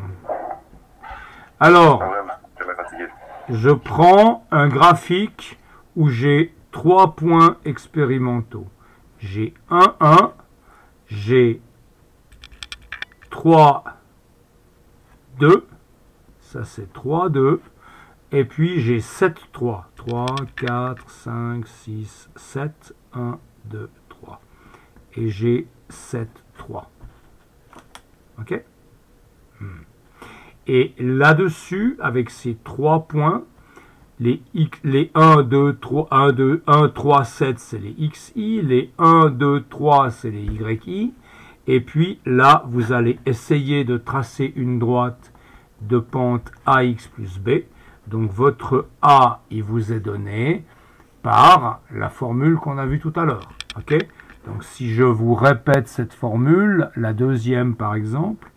Alors,
Ah ouais, je vais fatigué.
je prends un graphique où j'ai 3 points expérimentaux. J'ai 1, 1, j'ai 3, 2, ça c'est 3, 2, et puis j'ai 7, 3. 3, 4, 5, 6, 7, 1, 2, 3. Et j'ai 7, 3. Ok? Et là-dessus, avec ces 3 points, les 1, 2, 3, 1, 2, 1, 3, 7, c'est les xi, les 1, 2, 3, c'est les yi, et puis là, vous allez essayer de tracer une droite de pente ax plus b. Donc votre a, il vous est donné par la formule qu'on a vue tout à l'heure. Ok? Donc si je vous répète cette formule, la deuxième par exemple,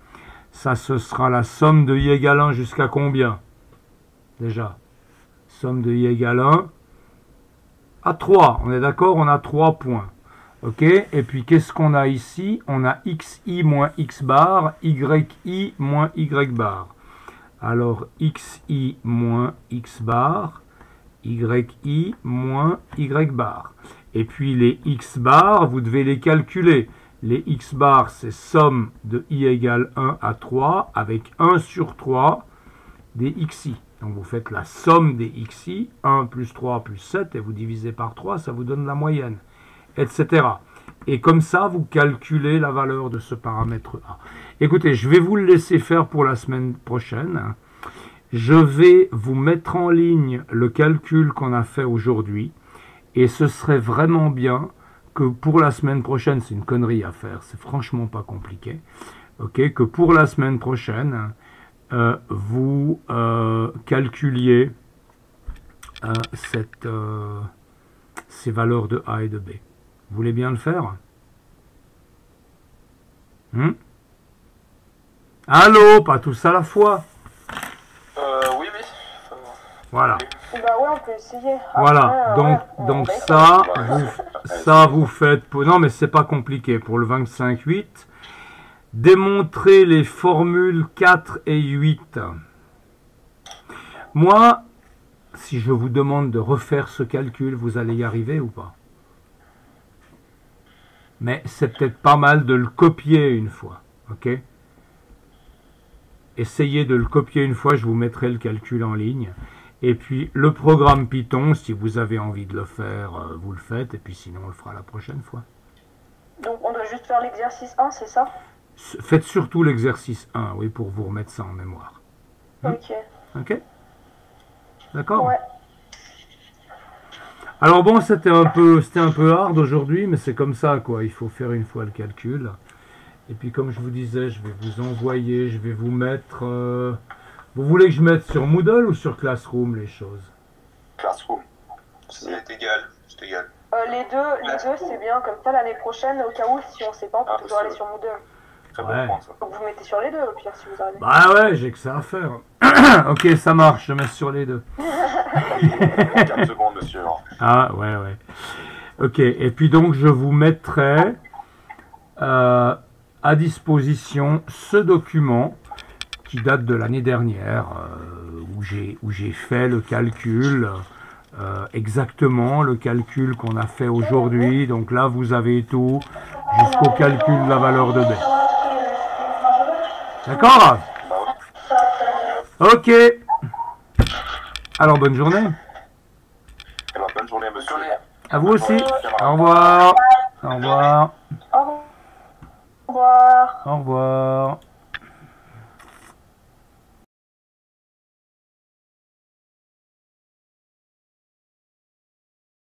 ça ce sera la somme de i égale 1 jusqu'à combien? Déjà, somme de i égale 1 à 3. On est d'accord? On a 3 points. Ok? Et puis qu'est-ce qu'on a ici? On a xi moins x bar, yi moins y bar. Alors, xi moins x bar, yi moins y bar. Et puis les x bar, vous devez les calculer. Les x bar, c'est somme de i égale 1 à 3 avec 1 sur 3 des xi. Donc vous faites la somme des xi, 1 plus 3 plus 7, et vous divisez par 3, ça vous donne la moyenne, etc. Et comme ça, vous calculez la valeur de ce paramètre A. Écoutez, je vais vous le laisser faire pour la semaine prochaine. Je vais vous mettre en ligne le calcul qu'on a fait aujourd'hui. Et ce serait vraiment bien que pour la semaine prochaine, c'est une connerie à faire, c'est franchement pas compliqué. Ok, que pour la semaine prochaine, vous calculiez ces valeurs de A et de B. Vous voulez bien le faire? Allô, pas tous à la fois.
Oui, oui.
Voilà.
Bah ouais, on peut essayer.
Voilà.
Après,
Donc
ouais,
ça, vous faites... Non, mais c'est pas compliqué. Pour le 25-8, démontrer les formules 4 et 8. Moi, si je vous demande de refaire ce calcul, vous allez y arriver ou pas? Mais c'est peut-être pas mal de le copier une fois. Ok? Essayez de le copier une fois, je vous mettrai le calcul en ligne. Et puis le programme Python, si vous avez envie de le faire, vous le faites. Et puis sinon, on le fera la prochaine fois.
Donc on doit juste faire l'exercice 1, c'est ça?
Faites surtout l'exercice 1, oui, pour vous remettre ça en mémoire.
Ok.
Ok? D'accord?
Ouais.
Alors bon, c'était un peu hard aujourd'hui, mais c'est comme ça, quoi. Il faut faire une fois le calcul. Et puis comme je vous disais, je vais vous envoyer, je vais vous mettre... vous voulez que je mette sur Moodle ou sur Classroom les choses?
Classroom.
C'est égal, c'est égal.
Les deux c'est bien, comme ça l'année prochaine, au cas où, si on sait pas, on peut toujours aller sur Moodle.
Très
Ouais.
bon point, ça.
Donc vous mettez sur les deux, au pire, si vous arrivez.
Bah ouais, j'ai que ça à faire. Ok, ça marche, je mets sur les deux.
4 secondes, monsieur.
Ah, ouais, ouais. Ok, et puis donc je vous mettrai à disposition ce document qui date de l'année dernière, où j'ai fait le calcul, exactement le calcul qu'on a fait aujourd'hui. Donc là, vous avez tout, jusqu'au calcul de la valeur de B. D'accord? Ok. Alors, bonne journée.
Alors, bonne journée, monsieur.
À vous aussi. Au revoir. Au revoir.
Au revoir.
Au revoir.